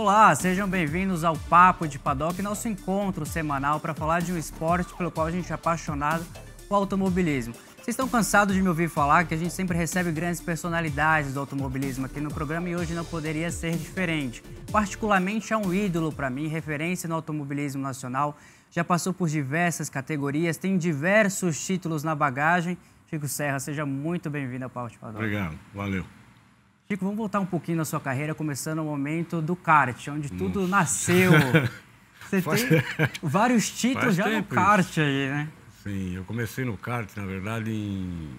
Olá, sejam bem-vindos ao Papo de Paddock, nosso encontro semanal para falar de um esporte pelo qual a gente é apaixonado, o automobilismo. Vocês estão cansados de me ouvir falar que a gente sempre recebe grandes personalidades do automobilismo aqui no programa e hoje não poderia ser diferente. Particularmente é um ídolo para mim, referência no automobilismo nacional, já passou por diversas categorias, tem diversos títulos na bagagem. Chico Serra, seja muito bem-vindo ao Papo de Paddock. Obrigado, valeu. Chico, vamos voltar um pouquinho na sua carreira, começando o momento do kart, onde tudo nasceu. Você tem vários títulos já no kart aí, né? Sim, eu comecei no kart, na verdade, em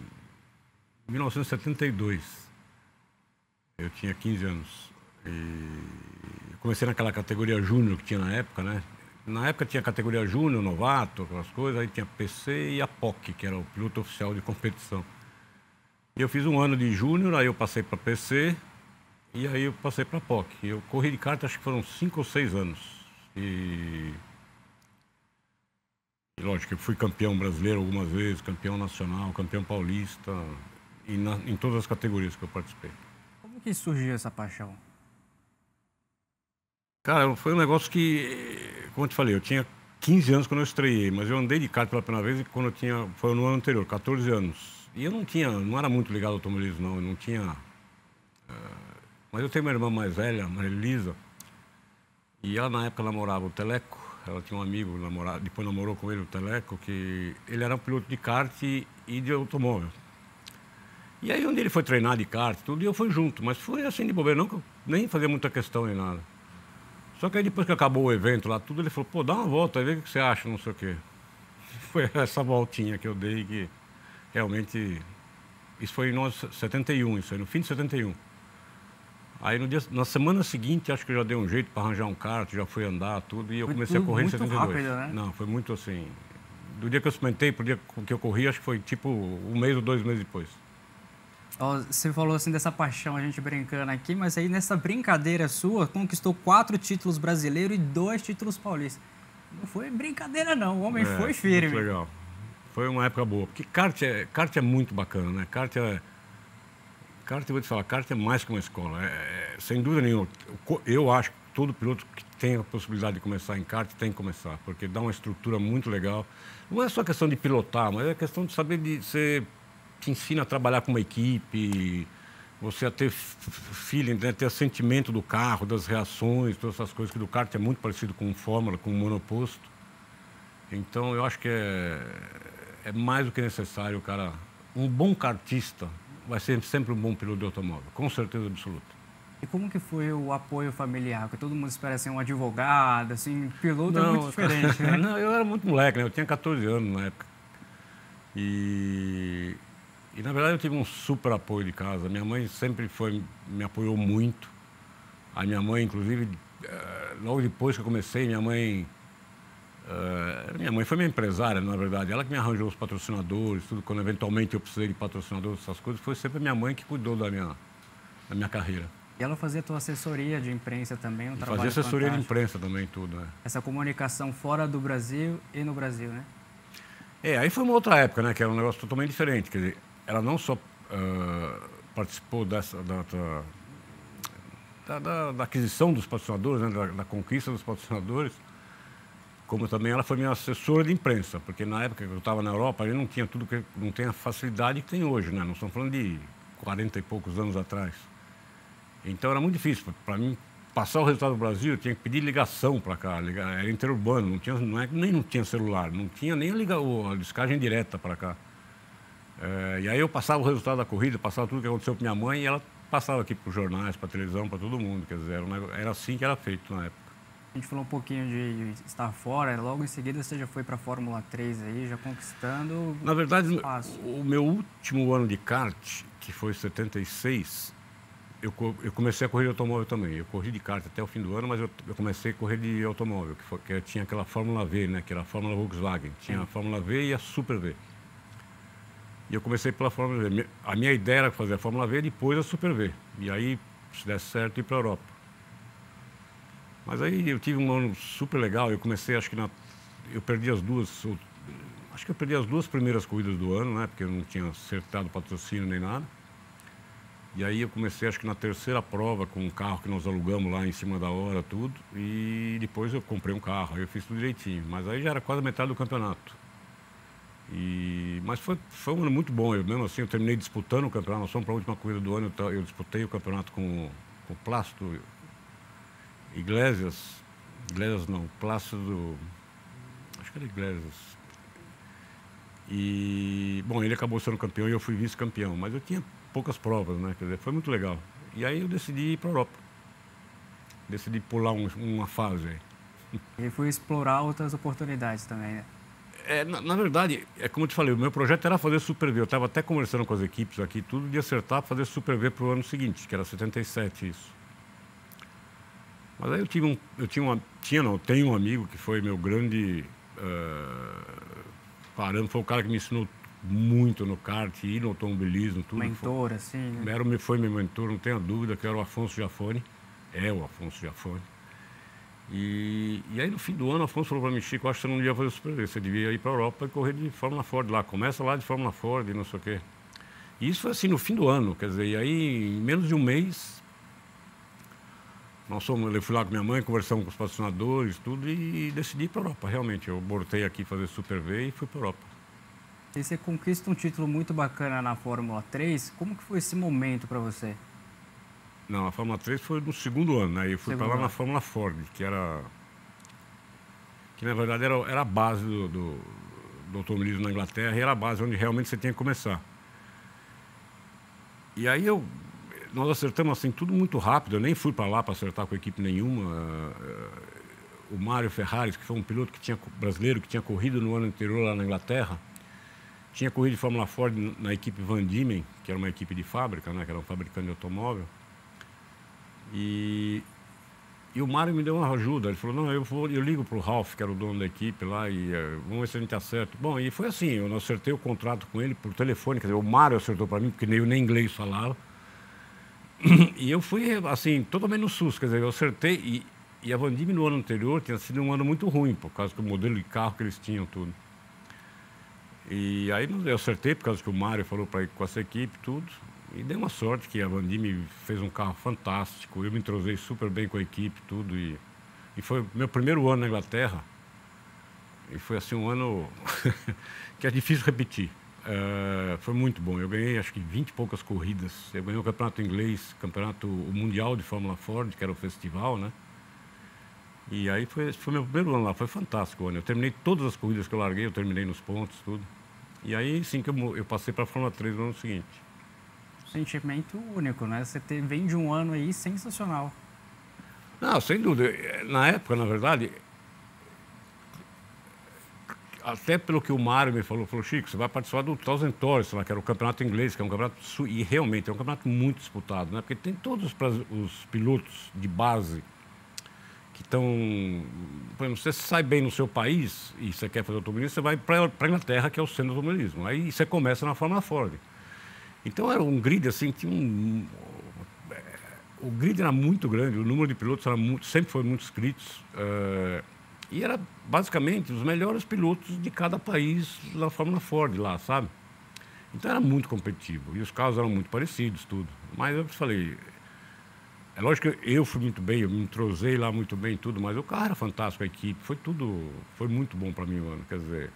1972. Eu tinha 15 anos. E comecei naquela categoria júnior que tinha na época, né? Na época tinha a categoria júnior, novato, aquelas coisas, aí tinha PC e a POC, que era o piloto oficial de competição. Eu fiz um ano de júnior, aí eu passei para PC e aí eu passei para POC. Eu corri de kart, acho que foram 5 ou 6 anos. E lógico, eu fui campeão brasileiro algumas vezes, campeão nacional, campeão paulista, e em todas as categorias que eu participei. Como que surgiu essa paixão? Cara, foi um negócio que, como eu te falei, eu tinha 15 anos quando eu estreiei, mas eu andei de kart pela primeira vez quando eu tinha, foi no ano anterior, 14 anos. E eu não era muito ligado ao automobilismo, não. Eu não tinha... mas eu tenho uma irmã mais velha, Maria Elisa, e ela na época namorava o Teleco. Ela tinha um amigo, depois namorou com ele o Teleco, que ele era um piloto de kart e de automóvel. E aí onde ele foi treinar de kart, tudo, e eu fui junto, mas foi assim de bobeira, não, nem fazia muita questão nem nada. Só que aí depois que acabou o evento lá, tudo, ele falou, pô, dá uma volta aí, vê o que você acha, não sei o quê. Foi essa voltinha que eu dei que... Realmente, isso foi em 71, isso aí, no fim de 71. Aí na semana seguinte, acho que eu já dei um jeito para arranjar um kart, já fui andar, tudo, e eu comecei a correr em 72. Muito rápido, né? Não, foi muito assim... Do dia que eu experimentei pro dia que eu corri, acho que foi tipo 1 mês ou 2 meses depois. Você falou assim dessa paixão, a gente brincando aqui, mas aí nessa brincadeira sua, conquistou 4 títulos brasileiros e 2 títulos paulistas. Não foi brincadeira não, o homem foi firme. Muito legal. Foi uma época boa, porque kart é muito bacana, né? Kart, eu vou te falar, kart é mais que uma escola. Sem dúvida nenhuma, eu acho que todo piloto que tem a possibilidade de começar em kart tem que começar, porque dá uma estrutura muito legal. Não é só questão de pilotar, mas é questão de saber você te ensina a trabalhar com uma equipe, você a ter feeling, né? Ter sentimento do carro, das reações, todas essas coisas, que do kart é muito parecido com Fórmula, com monoposto. Então, eu acho que é mais do que necessário, cara. Um bom kartista vai ser sempre um bom piloto de automóvel, com certeza absoluta. E como que foi o apoio familiar? Porque todo mundo espera ser um advogado, assim, piloto é muito diferente, né? Não, eu era muito moleque, né? Eu tinha 14 anos na época. E na verdade eu tive um super apoio de casa. Minha mãe sempre me apoiou muito. A minha mãe, inclusive, logo depois que eu comecei, minha mãe foi minha empresária, na verdade. Ela que me arranjou os patrocinadores, tudo. Quando eventualmente eu precisei de patrocinadores, essas coisas, foi sempre a minha mãe que cuidou da minha carreira. E ela fazia a tua assessoria de imprensa também, um trabalho fazia assessoria fantástico. de imprensa também, tudo, né? Essa comunicação fora do Brasil e no Brasil, né? Aí foi uma outra época, né? Que era um negócio totalmente diferente. Quer dizer, ela não só participou da aquisição dos patrocinadores, né? Da conquista dos patrocinadores, como também ela foi minha assessora de imprensa, porque na época que eu estava na Europa, a gente não tinha não tem a facilidade que tem hoje, né? Nós estamos falando de 40 e poucos anos atrás. Então era muito difícil. Para mim, passar o resultado do Brasil, eu tinha que pedir ligação para cá, era interurbano, nem não tinha celular, não tinha nem a descagem direta para cá. E aí eu passava o resultado da corrida, passava tudo que aconteceu com minha mãe e ela passava aqui para os jornais, para a televisão, para todo mundo. Quer dizer, era assim que era feito na época. A gente falou um pouquinho de estar fora, logo em seguida você já foi para a Fórmula 3 aí, já conquistando. Na verdade, espaço. O meu último ano de kart, que foi 76, eu comecei a correr de automóvel também. Eu corri de kart até o fim do ano, mas eu comecei a correr de automóvel, que tinha aquela Fórmula V, né? Que era a Fórmula Volkswagen. Tinha a Fórmula V e a Super V. E eu comecei pela Fórmula V. A minha ideia era fazer a Fórmula V e depois a Super V. E aí, se desse certo, ir para a Europa. Mas aí eu tive um ano super legal. Eu comecei, acho que eu perdi as duas... Acho que eu perdi as 2 primeiras corridas do ano, né? Porque eu não tinha acertado patrocínio nem nada. E aí eu comecei, acho que na terceira prova, com um carro que nós alugamos lá em cima da hora, tudo. E depois eu comprei um carro, aí eu fiz tudo direitinho. Mas aí já era quase a metade do campeonato. Mas foi um ano muito bom. Eu, mesmo assim, eu terminei disputando o campeonato. Nós fomos para a última corrida do ano, eu disputei o campeonato com o Plácido Iglesias. Iglesias não, Plácido... Acho que era Iglesias. E, bom, ele acabou sendo campeão e eu fui vice-campeão. Mas eu tinha poucas provas, né? Quer dizer, foi muito legal. E aí eu decidi ir para a Europa. Decidi pular uma fase aí. E fui explorar outras oportunidades também, né? Na verdade, é como eu te falei, o meu projeto era fazer Super V. Eu estava até conversando com as equipes aqui, tudo de acertar fazer Super V para o ano seguinte, que era 77 isso. Mas aí eu tenho um amigo que foi meu grande parâmetro, foi o cara que me ensinou muito no kart e no automobilismo, tudo. Mentor, assim, né? Foi meu mentor, não tenha dúvida, que era o Afonso Giafone. É o Afonso Giafone. E aí no fim do ano, o Afonso falou para mim: Chico, eu acho que você não devia fazer Super V, você devia ir para a Europa e correr de Fórmula Ford lá. Começa lá de Fórmula Ford e não sei o quê. E isso foi assim no fim do ano, quer dizer, e aí em menos de um mês, eu fui lá com minha mãe, conversamos com os patrocinadores, tudo, e decidi ir para a Europa, realmente. Eu voltei aqui fazer Super V e fui para a Europa. E você conquista um título muito bacana na Fórmula 3, como que foi esse momento para você? Não, a Fórmula 3 foi no segundo ano, né? Eu fui para lá na Fórmula Ford, que na verdade era a base do automobilismo na Inglaterra, e era a base onde realmente você tinha que começar. E aí nós acertamos assim tudo muito rápido, eu nem fui para lá para acertar com equipe nenhuma. O Mário Ferraris, que foi um piloto brasileiro que tinha corrido no ano anterior lá na Inglaterra, tinha corrido de Fórmula Ford na equipe Van Diemen, que era uma equipe de fábrica, né? Que era um fabricante de automóvel. E o Mário me deu uma ajuda. Ele falou: não, eu ligo para o Ralph, que era o dono da equipe lá, e vamos ver se a gente acerta. Bom, e foi assim, eu acertei o contrato com ele por telefone, quer dizer, o Mário acertou para mim, porque eu nem inglês falava. E eu fui, assim, totalmente no susto, quer dizer, eu acertei, e a Van Diemen no ano anterior tinha sido um ano muito ruim, por causa do modelo de carro que eles tinham, tudo. E aí eu acertei, por causa que o Mário falou para ir com essa equipe, tudo. E dei uma sorte que a Van Diemen fez um carro fantástico. Eu me entrosei super bem com a equipe, tudo. E foi meu primeiro ano na Inglaterra. E foi assim um ano que é difícil repetir. Foi muito bom. Eu ganhei acho que 20 e poucas corridas. Eu ganhei o campeonato inglês, o Mundial de Fórmula Ford, que era o festival, né? E aí foi meu primeiro ano lá. Foi fantástico o ano. Eu terminei todas as corridas que eu larguei, eu terminei nos pontos, tudo. E aí sim que eu passei para a Fórmula 3 no ano seguinte. Sentimento único, né? Você vem de um ano aí sensacional. Não, sem dúvida. Na época, na verdade, até pelo que o Mário me falou, Chico, você vai participar do Thousand Tours, que era o campeonato inglês, que é um campeonato, e realmente é um campeonato muito disputado, né? Porque tem todos os pilotos de base que estão... Por exemplo, você sai bem no seu país e você quer fazer automobilismo, você vai para a Inglaterra, que é o centro do automobilismo. Aí você começa na Fórmula Ford. Então era um grid assim, o grid era muito grande, o número de pilotos sempre foi muito inscritos, e era basicamente os melhores pilotos de cada país da Fórmula Ford lá, sabe? Então era muito competitivo, e os carros eram muito parecidos, tudo. Mas eu te falei, é lógico que eu fui muito bem, eu me entrosei lá muito bem, tudo, mas o carro era fantástico, a equipe, foi muito bom para mim o ano, quer dizer...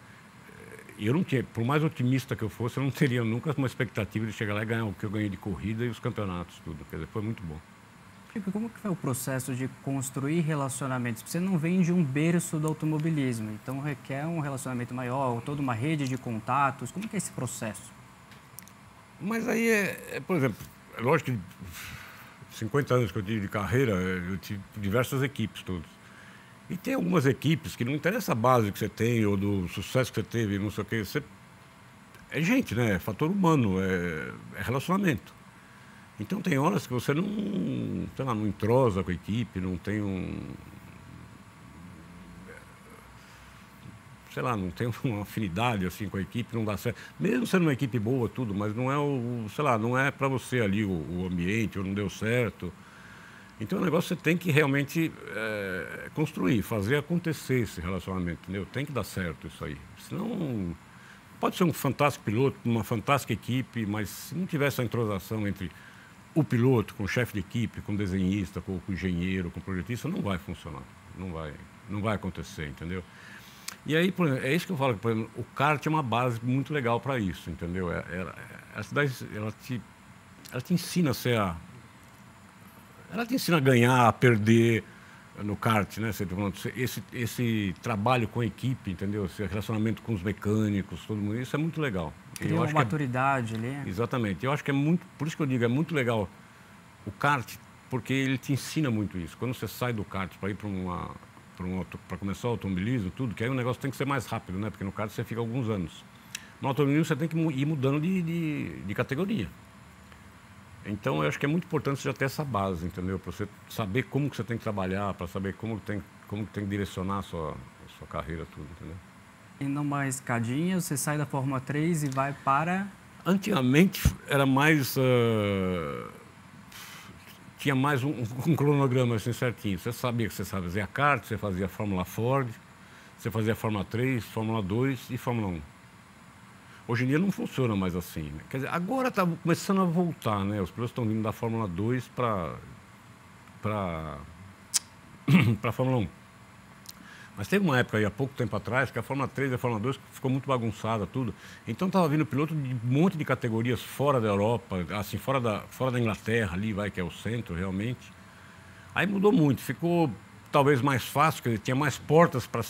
Eu não tinha, por mais otimista que eu fosse, eu não teria nunca uma expectativa de chegar lá e ganhar o que eu ganhei de corrida e os campeonatos, tudo. Quer dizer, foi muito bom. Chico, como que foi o processo de construir relacionamentos? Você não vem de um berço do automobilismo, então requer um relacionamento maior, toda uma rede de contatos. Como que é esse processo? Mas aí, por exemplo, é lógico que 50 anos que eu tive de carreira, eu tive diversas equipes, todas. E tem algumas equipes que não interessa a base que você tem ou do sucesso que você teve, não sei o quê. É gente, né? É fator humano, é relacionamento. Então tem horas que você não entrosa com a equipe, não tem não tem uma afinidade assim com a equipe, não dá certo. Mesmo sendo uma equipe boa, tudo, mas não é não é para você ali o ambiente, ou não deu certo. Então o negócio você tem que realmente construir, fazer acontecer esse relacionamento, entendeu? Tem que dar certo isso aí. Senão, pode ser um fantástico piloto, uma fantástica equipe, mas se não tiver essa entrosação entre o piloto, com o chefe de equipe, com o desenhista, com o engenheiro, com o projetista, não vai funcionar. Não vai acontecer, entendeu? E aí, por exemplo, é isso que eu falo, por exemplo, o kart é uma base muito legal para isso, entendeu? Ela te ensina a ser ela te ensina a ganhar, a perder no kart, né? Esse trabalho com a equipe, entendeu? Esse relacionamento com os mecânicos, todo mundo, isso é muito legal. Cria uma maturidade ali. Exatamente. Eu acho que é muito, por isso que eu digo, é muito legal o kart, porque ele te ensina muito isso. Quando você sai do kart para ir para começar o automobilismo, tudo, que aí o negócio tem que ser mais rápido, né? Porque no kart você fica alguns anos. No automobilismo você tem que ir mudando de categoria. Então eu acho que é muito importante você já ter essa base, entendeu? Para você saber como que você tem que trabalhar, para saber como que tem que direcionar a sua carreira, tudo, entendeu? E numa escadinha, você sai da Fórmula 3 e vai para... Antigamente era mais... tinha mais um cronograma assim certinho. Você sabia que você fazia kart, você fazia Fórmula Ford, você fazia Fórmula 3, Fórmula 2 e Fórmula 1. Hoje em dia não funciona mais assim, né? Quer dizer, agora está começando a voltar, né? Os pilotos estão vindo da Fórmula 2 para a Fórmula 1. Mas teve uma época aí, há pouco tempo atrás, que a Fórmula 3 e a Fórmula 2 ficou muito bagunçada, tudo. Então estava vindo piloto de um monte de categorias fora da Europa, assim, fora da Inglaterra, ali, que é o centro, realmente. Aí mudou muito, ficou talvez mais fácil, quer dizer, tinha mais portas para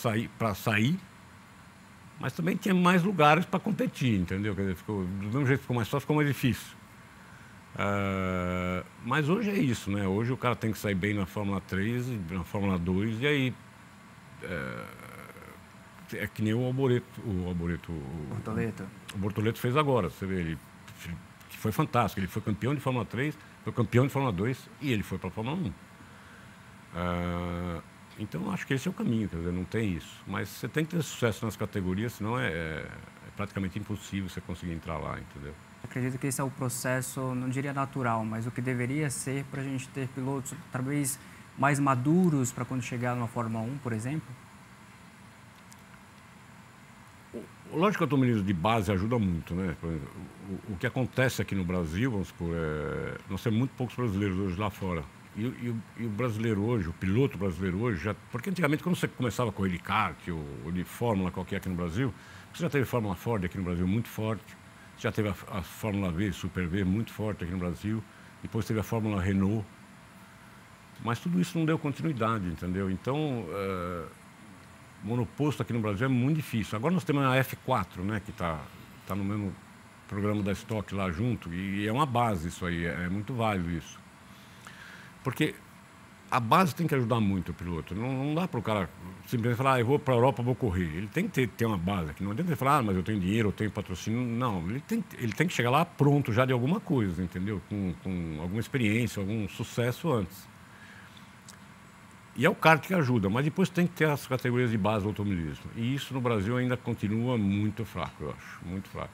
sair, mas também tinha mais lugares para competir, entendeu? Quer dizer, do mesmo jeito que ficou mais fácil, ficou mais difícil. Mas hoje é isso, né? Hoje o cara tem que sair bem na Fórmula 3, na Fórmula 2, e aí é que nem o Bortoleto fez agora, você vê, ele foi fantástico, ele foi campeão de Fórmula 3, foi campeão de Fórmula 2 e ele foi para a Fórmula 1. Então acho que esse é o caminho, quer dizer, não tem isso. Mas você tem que ter sucesso nas categorias, senão é praticamente impossível você conseguir entrar lá, entendeu? Acredito que esse é o processo, não diria natural, mas o que deveria ser para a gente ter pilotos talvez mais maduros para quando chegar numa Fórmula 1, por exemplo? Lógico que o automobilismo de base ajuda muito, né? Por exemplo, o que acontece aqui no Brasil, vamos supor, nós temos muito poucos brasileiros hoje lá fora. E o brasileiro hoje, o piloto brasileiro hoje, porque antigamente quando você começava a correr de kart ou de Fórmula qualquer aqui no Brasil, você já teve Fórmula Ford aqui no Brasil muito forte, você já teve a Fórmula V, Super V muito forte aqui no Brasil, depois teve a Fórmula Renault, mas tudo isso não deu continuidade, entendeu? Então, monoposto aqui no Brasil é muito difícil. Agora nós temos a F4, né, que está no mesmo programa da Stock lá junto, e é uma base isso aí, é muito válido isso. Porque a base tem que ajudar muito o piloto. Não dá para o cara simplesmente falar, eu vou para a Europa, vou correr. Ele tem que ter uma base aqui. Não adianta ele falar, mas eu tenho dinheiro, eu tenho patrocínio. Não, ele tem que chegar lá pronto já de alguma coisa, entendeu? Com alguma experiência, algum sucesso antes. E é o kart que ajuda, mas depois tem que ter as categorias de base do automobilismo. E isso no Brasil ainda continua muito fraco, eu acho, muito fraco.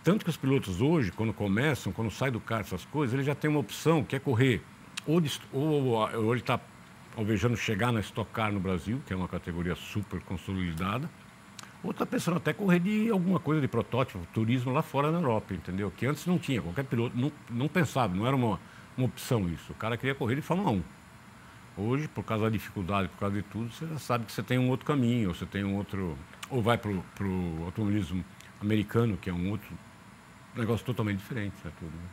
Tanto que os pilotos hoje, quando começam, quando saem do kart, essas coisas, eles já têm uma opção que é correr. Ou ele está alvejando chegar na Stock Car no Brasil, que é uma categoria super consolidada, ou está pensando até correr de alguma coisa de protótipo, turismo lá fora na Europa, entendeu? Que antes não tinha, qualquer piloto não pensava, não era uma opção isso. O cara queria correr de Fórmula 1. Hoje, por causa da dificuldade, por causa de tudo, você já sabe que você tem um outro caminho, ou você tem um outro... Ou vai para o automobilismo americano, que é um outro negócio totalmente diferente, né, tudo, né?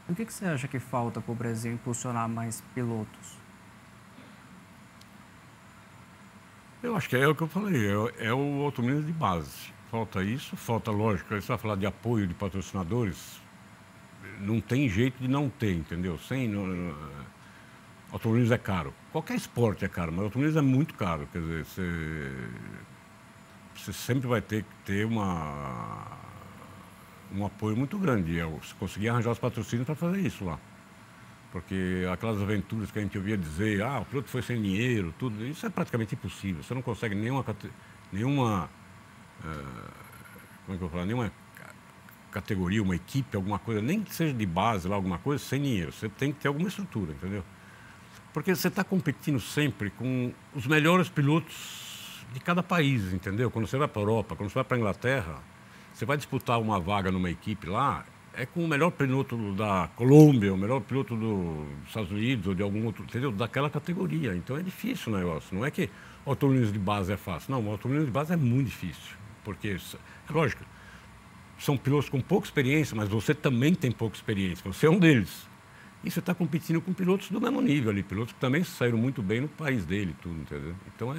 O que você acha que falta para o Brasil impulsionar mais pilotos? Eu acho que é o que eu falei, é o automobilismo de base. Falta isso, falta, lógico, você vai falar de apoio de patrocinadores, não tem jeito de não ter, entendeu? Automobilismo é caro. Qualquer esporte é caro, mas o automobilismo é muito caro. Quer dizer, você sempre vai ter que ter um apoio muito grande. Você conseguir arranjar os patrocínios para fazer isso lá. Porque aquelas aventuras que a gente ouvia dizer, o piloto foi sem dinheiro, tudo, isso é praticamente impossível. Você não consegue nenhuma como é que eu falo, nenhuma categoria, uma equipe, alguma coisa, nem que seja de base lá, alguma coisa, sem dinheiro. Você tem que ter alguma estrutura, entendeu? Porque você está competindo sempre com os melhores pilotos de cada país, entendeu? Quando você vai para a Europa, quando você vai para a Inglaterra, você vai disputar uma vaga numa equipe lá, é com o melhor piloto da Colômbia, o melhor piloto dos Estados Unidos ou de algum outro, entendeu? Daquela categoria. Então é difícil o negócio. Não é que o automobilismo de base é fácil. Não, o automobilismo de base é muito difícil. Porque, é lógico, são pilotos com pouca experiência, mas você também tem pouca experiência. Você é um deles. E você está competindo com pilotos do mesmo nível ali, pilotos que também saíram muito bem no país dele, tudo, entendeu? Então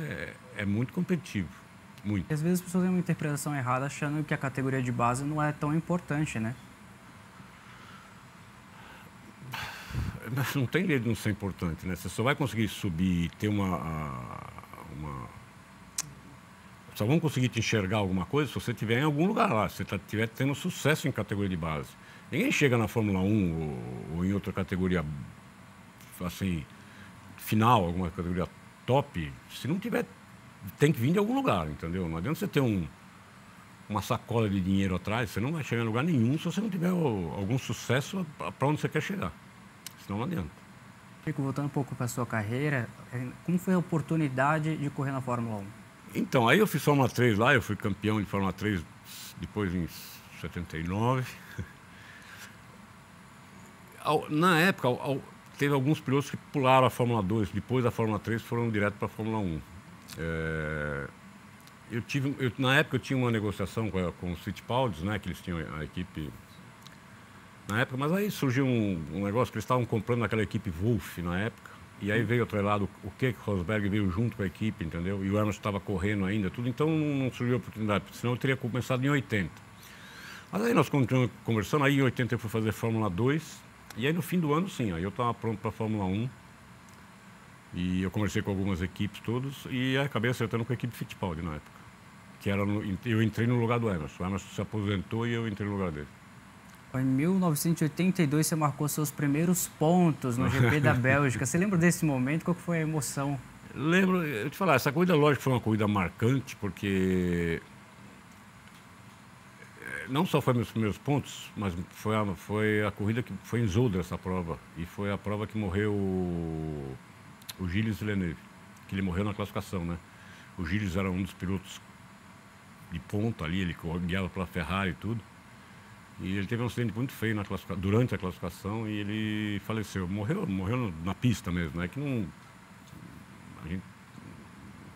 é muito competitivo. Muito. E às vezes as pessoas têm uma interpretação errada achando que a categoria de base não é tão importante, né? Não tem jeito de não ser importante, né? Você só vai conseguir subir e ter só vão conseguir te enxergar alguma coisa se você estiver em algum lugar lá, se você estiver tendo sucesso em categoria de base. Ninguém chega na Fórmula 1 ou em outra categoria, assim, final, alguma categoria top, se não tiver, tem que vir de algum lugar, entendeu? Não adianta você ter uma sacola de dinheiro atrás, você não vai chegar em lugar nenhum se você não tiver algum sucesso para onde você quer chegar. Senão não adianta. Chico, voltando um pouco para a sua carreira, como foi a oportunidade de correr na Fórmula 1? Então, aí eu fiz Fórmula 3 lá, eu fui campeão de Fórmula 3 depois em 79. Na época, teve alguns pilotos que pularam a Fórmula 2, depois da Fórmula 3 foram direto para a Fórmula 1. Na época eu tinha uma negociação com os Fittipaldi, né, que eles tinham a equipe na época, mas aí surgiu um negócio que eles estavam comprando aquela equipe Wolf na época, e aí veio atrelado o Keke Rosberg veio junto com a equipe, entendeu? E o Emerson estava correndo ainda, tudo, então não surgiu a oportunidade, senão eu teria começado em 80. Mas aí nós continuamos conversando, aí em 80 eu fui fazer Fórmula 2, e aí no fim do ano, sim, aí eu estava pronto para a Fórmula 1, e eu conversei com algumas equipes todas, e acabei acertando com a equipe Fittipaldi na época, que era eu entrei no lugar do Emerson, o Emerson se aposentou e eu entrei no lugar dele. Em 1982 você marcou seus primeiros pontos no GP da Bélgica. Você lembra desse momento? Qual que foi a emoção? Lembro, eu te falar, essa corrida lógico foi uma corrida marcante, porque não só foi meus primeiros pontos, mas foi a corrida que foi em Zolder essa prova, e foi a prova que morreu o Gilles Villeneuve, que ele morreu na classificação, né? O Gilles era um dos pilotos de ponta ali, ele guiava pela Ferrari e tudo. E ele teve um acidente muito feio durante a classificação e ele faleceu. Morreu na pista mesmo, né? Que não...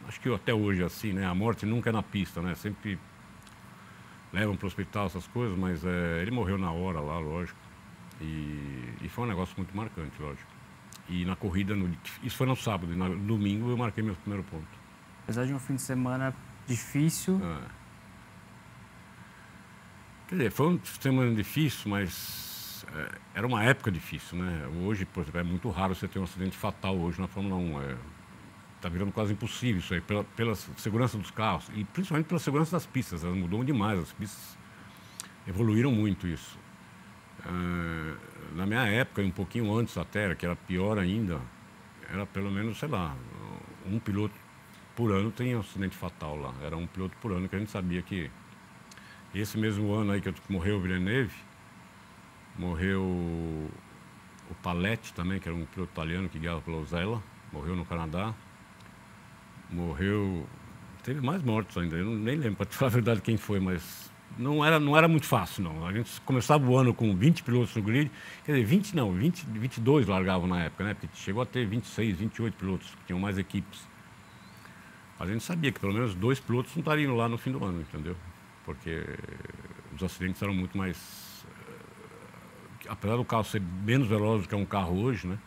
acho que até hoje é assim, né? A morte nunca é na pista, né? Sempre levam para o hospital essas coisas, mas ele morreu na hora lá, lógico. E foi um negócio muito marcante, lógico. E na corrida, isso foi no sábado, e no domingo eu marquei meu primeiro ponto. Apesar de um fim de semana difícil... Quer dizer, foi um semana difícil, mas era uma época difícil, né? Hoje, por exemplo, é muito raro você ter um acidente fatal hoje na Fórmula 1. Tá virando quase impossível isso aí, pela segurança dos carros e principalmente pela segurança das pistas. Elas mudam demais, as pistas evoluíram muito isso. Na minha época, um pouquinho antes até, que era pior ainda, era pelo menos, sei lá, um piloto por ano tem um acidente fatal lá. Era um piloto por ano que a gente sabia que... Esse mesmo ano aí que morreu o Villeneuve, morreu o Paletti também, que era um piloto italiano que guiava pela Osella, morreu no Canadá. Morreu... Teve mais mortos ainda, eu nem lembro, para te falar a verdade, quem foi, mas não era muito fácil, não. A gente começava o ano com 20 pilotos no grid, quer dizer, 22 largavam na época, né? Porque chegou a ter 26, 28 pilotos, que tinham mais equipes. A gente sabia que pelo menos 2 pilotos não estariam lá no fim do ano, entendeu? Porque os acidentes eram muito mais... apesar do carro ser menos veloz do que é um carro hoje, né?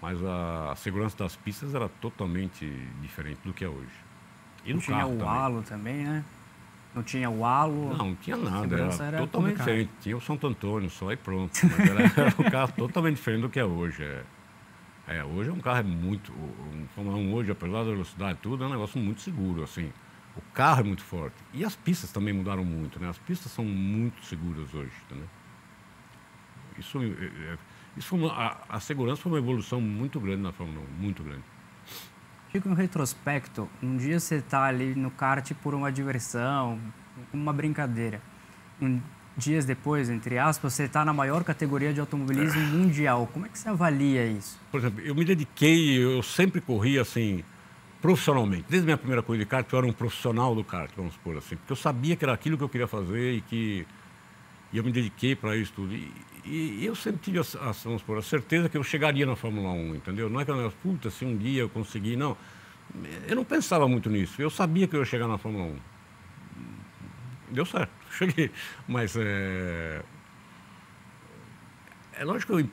Mas a segurança das pistas era totalmente diferente do que é hoje. E não tinha o halo também, né? Não tinha o halo... Não tinha nada, era totalmente diferente. Tinha o Santo Antônio só e pronto. Mas era um carro totalmente diferente do que é hoje. Hoje é um carro muito... Um Fórmula 1 hoje, apesar da velocidade e tudo, é um negócio muito seguro, assim. O carro é muito forte. E as pistas também mudaram muito, né? As pistas são muito seguras hoje, entendeu? A segurança foi uma evolução muito grande na Fórmula 1, muito grande. Chico, em retrospecto, um dia você está ali no kart por uma diversão, uma brincadeira. Dias depois, entre aspas, você está na maior categoria de automobilismo mundial. Como é que você avalia isso? Por exemplo, eu me dediquei, eu sempre corri assim... profissionalmente. Desde a minha primeira corrida de kart, eu era um profissional do kart, vamos supor assim. Porque eu sabia que era aquilo que eu queria fazer e que E eu me dediquei para isso tudo. E eu sempre tive vamos supor, a certeza que eu chegaria na Fórmula 1, entendeu? Não é que eu, puta, se um dia eu conseguir, não. Eu não pensava muito nisso. Eu sabia que eu ia chegar na Fórmula 1. Deu certo, cheguei. Mas é lógico que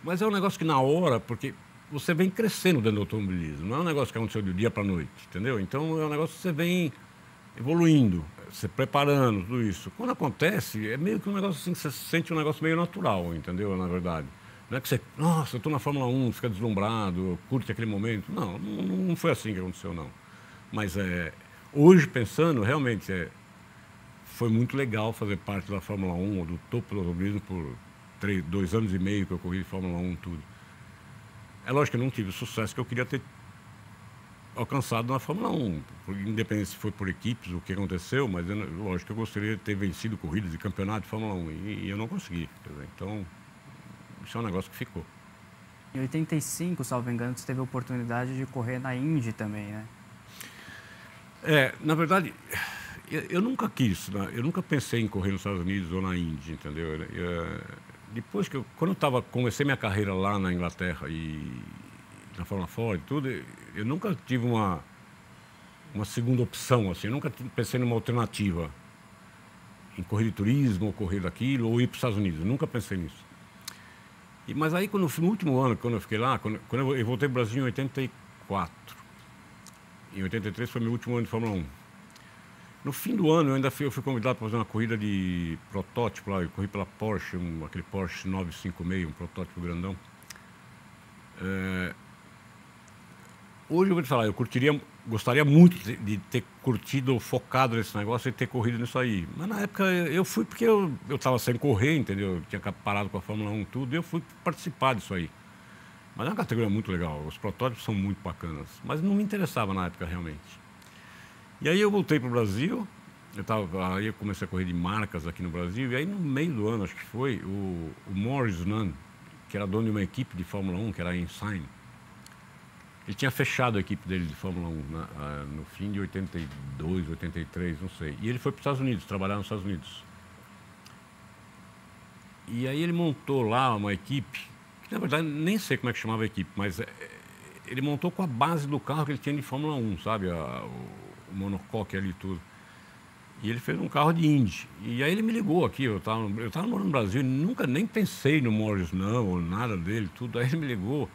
mas é um negócio que na hora, porque você vem crescendo dentro do automobilismo. Não é um negócio que aconteceu de dia para noite, entendeu? Então é um negócio que você vem evoluindo, se preparando, tudo isso. Quando acontece, é meio que um negócio assim, que você sente um negócio meio natural, entendeu? Na verdade. Não é que você, nossa, eu estou na Fórmula 1, fica deslumbrado, curte aquele momento. Não foi assim que aconteceu, não. Mas hoje, pensando, realmente, foi muito legal fazer parte da Fórmula 1, ou do topo do automobilismo, por 2 anos e meio que eu corri de Fórmula 1, tudo. É lógico que eu não tive o sucesso que eu queria ter alcançado na Fórmula 1, independente se foi por equipes, o que aconteceu, mas lógico que eu gostaria de ter vencido corridas de campeonato de Fórmula 1, e eu não consegui. Então, isso é um negócio que ficou. Em 85, salvo engano, você teve a oportunidade de correr na Indy também, né? Na verdade, eu nunca quis, né? Eu nunca pensei em correr nos Estados Unidos ou na Indy, entendeu? Depois que quando eu comecei minha carreira lá na Inglaterra e na Fórmula Ford e tudo, eu nunca tive uma segunda opção, assim, eu nunca pensei numa alternativa em correr de turismo, ou correr daquilo, ou ir para os Estados Unidos, eu nunca pensei nisso. Mas aí, no último ano, quando eu fiquei lá, quando eu voltei para o Brasil em 84, em 83 foi meu último ano de Fórmula 1. No fim do ano, eu fui convidado para fazer uma corrida de protótipo lá. Eu corri pela Porsche, aquele Porsche 956, um protótipo grandão. Hoje eu vou te falar, gostaria muito de ter curtido, focado nesse negócio e ter corrido nisso aí. Mas na época eu fui porque eu estava sem correr, entendeu? Eu tinha parado com a Fórmula 1 e tudo, e eu fui participar disso aí. Mas é uma categoria muito legal, os protótipos são muito bacanas. Mas não me interessava na época realmente. E aí eu voltei para o Brasil, aí eu comecei a correr de marcas aqui no Brasil, e aí no meio do ano, acho que foi, o Morris Nunn, que era dono de uma equipe de Fórmula 1, que era a Ensign, ele tinha fechado a equipe dele de Fórmula 1 no fim de 82, 83, não sei. E ele foi para os Estados Unidos, trabalhar nos Estados Unidos. E aí ele montou lá uma equipe, que na verdade nem sei como é que chamava a equipe, mas ele montou com a base do carro que ele tinha de Fórmula 1, sabe? O monocoque ali e tudo. E ele fez um carro de Indy. E aí ele me ligou aqui, eu tava morando no Brasil, nunca nem pensei no Morris não, ou nada dele, tudo. Aí ele me ligou.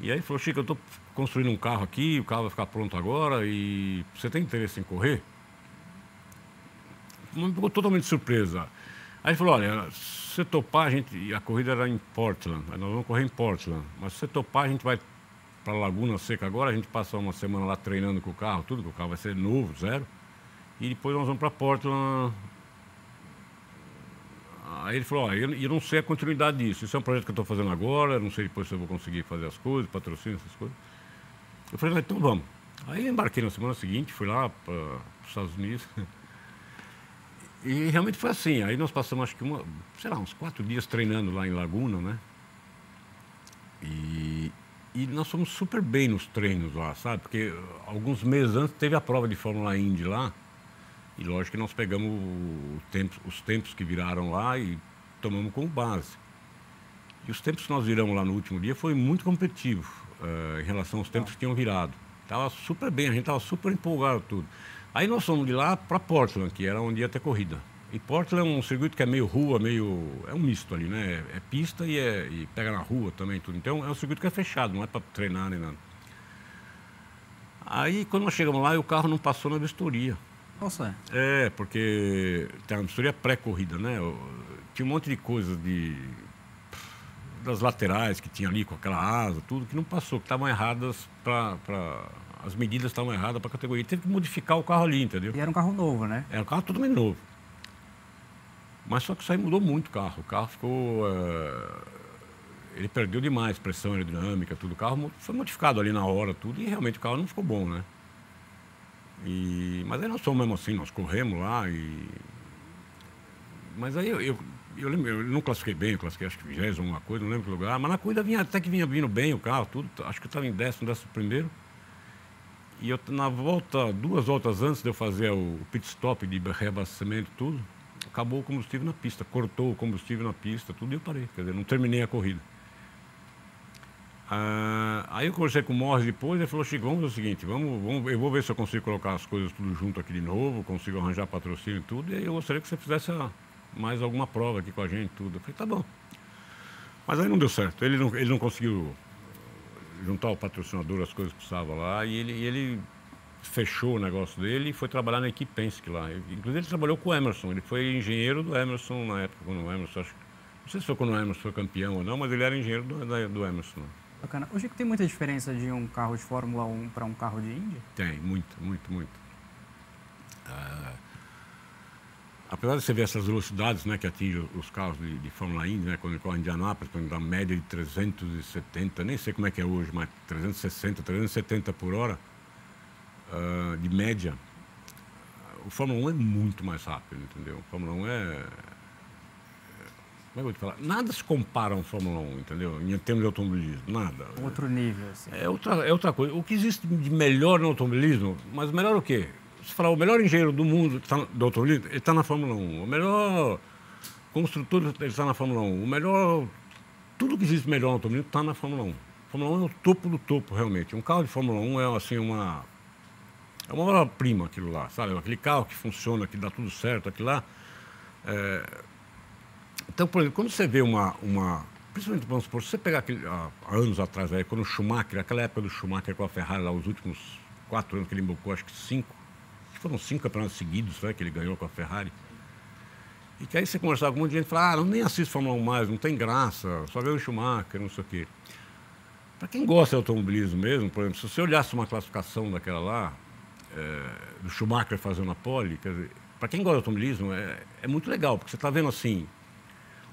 E aí falou, Chico, eu estou construindo um carro aqui, o carro vai ficar pronto agora, e você tem interesse em correr? Me ficou totalmente surpresa. Aí ele falou, olha, se você topar, a corrida era em Portland, nós vamos correr em Portland, mas se você topar, a gente vai para Laguna Seca agora, a gente passa uma semana lá treinando com o carro, tudo, que o carro vai ser novo, zero, e depois nós vamos para Portland. Aí ele falou, eu não sei a continuidade disso, isso é um projeto que eu estou fazendo agora, não sei depois se eu vou conseguir fazer as coisas, patrocínio, essas coisas. Eu falei, então vamos. Aí eu embarquei na semana seguinte, fui lá para os Estados Unidos, e realmente foi assim. Aí nós passamos, acho que uns 4 dias treinando lá em Laguna, né? E nós fomos super bem nos treinos lá, sabe? Porque alguns meses antes teve a prova de Fórmula Indy lá. E lógico que nós pegamos os tempos que viraram lá e tomamos como base. E os tempos que nós viramos lá no último dia foi muito competitivo em relação aos tempos que tinham virado. Estava super bem, a gente estava super empolgado tudo. Aí nós fomos de lá para Portland, que era onde ia ter corrida. E Portland é um circuito que é meio rua, é um misto ali, né? É pista e pega na rua também tudo. Então é um circuito que é fechado, não é para treinar nem nada. Aí quando nós chegamos lá, o carro não passou na vistoria. Nossa. Porque tem uma vistoria pré-corrida, né? Tinha um monte de coisas das laterais que tinha ali com aquela asa, tudo que não passou, que estavam erradas as medidas estavam erradas para a categoria. Teve que modificar o carro ali, entendeu? E era um carro novo, né? Era um carro totalmente novo. Mas só que isso aí mudou muito o carro. O carro ficou... ele perdeu demais pressão aerodinâmica, tudo. O carro foi modificado ali na hora, tudo, e realmente o carro não ficou bom, né? Mas aí nós fomos mesmo assim, nós corremos lá Mas aí eu lembro, eu não classifiquei bem, eu classifiquei acho que 20ª, alguma coisa, não lembro que lugar, mas na corrida até que vinha vindo bem o carro, tudo, acho que eu estava em 10º, 11º. E eu, na volta, 2 voltas antes de eu fazer o pit stop de reabastecimento, tudo, acabou o combustível na pista, cortou o combustível na pista, tudo, e eu parei. Quer dizer, não terminei a corrida. Aí eu conversei com o Morris depois, ele falou: Chico, vamos fazer o seguinte, eu vou ver se eu consigo colocar as coisas tudo junto aqui de novo, consigo arranjar patrocínio e tudo, e aí eu gostaria que você fizesse mais alguma prova aqui com a gente, tudo. Eu falei: tá bom. Mas aí não deu certo, ele não conseguiu juntar o patrocinador, as coisas que precisava lá, e ele fechou o negócio dele e foi trabalhar na equipe Penske lá. Inclusive ele trabalhou com o Emerson, ele foi engenheiro do Emerson na época, quando o Emerson, não sei se foi quando o Emerson foi campeão ou não, mas ele era engenheiro do Emerson. Bacana. O Chico, tem muita diferença de um carro de Fórmula 1 para um carro de Indy? Tem, muito. Apesar de você ver essas velocidades, né, que atingem os carros de Fórmula Indy, né, quando ele corre em Indianápolis, quando dá média de 370, nem sei como é que é hoje, mas 360, 370 por hora, de média, o Fórmula 1 é muito mais rápido, entendeu? O Fórmula 1 como é que eu vou te falar? Nada se compara ao Fórmula 1, entendeu? Em termos de automobilismo, nada. Outro nível, assim. É outra coisa. O que existe de melhor no automobilismo, mas melhor o quê? Se falar, o melhor engenheiro do mundo do automobilismo, ele está na Fórmula 1. O melhor construtor, ele está na Fórmula 1. O melhor... Tudo que existe melhor no automobilismo está na Fórmula 1. A Fórmula 1 é o topo do topo, realmente. Um carro de Fórmula 1 é, assim, uma obra-prima, aquilo lá, sabe? Aquele carro que funciona, que dá tudo certo, aquilo lá... Então, por exemplo, quando você vê principalmente, vamos supor, se você pegar há anos atrás, aí, quando o Schumacher, aquela época do Schumacher com a Ferrari, lá, os últimos 4 anos que ele embocou, acho que 5, foram 5 campeonatos seguidos, né, que ele ganhou com a Ferrari. E que aí você conversava com um monte de gente e falava: nem assisto Fórmula 1 mais, não tem graça, só vê o Schumacher, não sei o quê. Para quem gosta de automobilismo mesmo, por exemplo, se você olhasse uma classificação daquela lá, do Schumacher fazendo a pole, quer dizer, para quem gosta de automobilismo, é muito legal, porque você está vendo assim,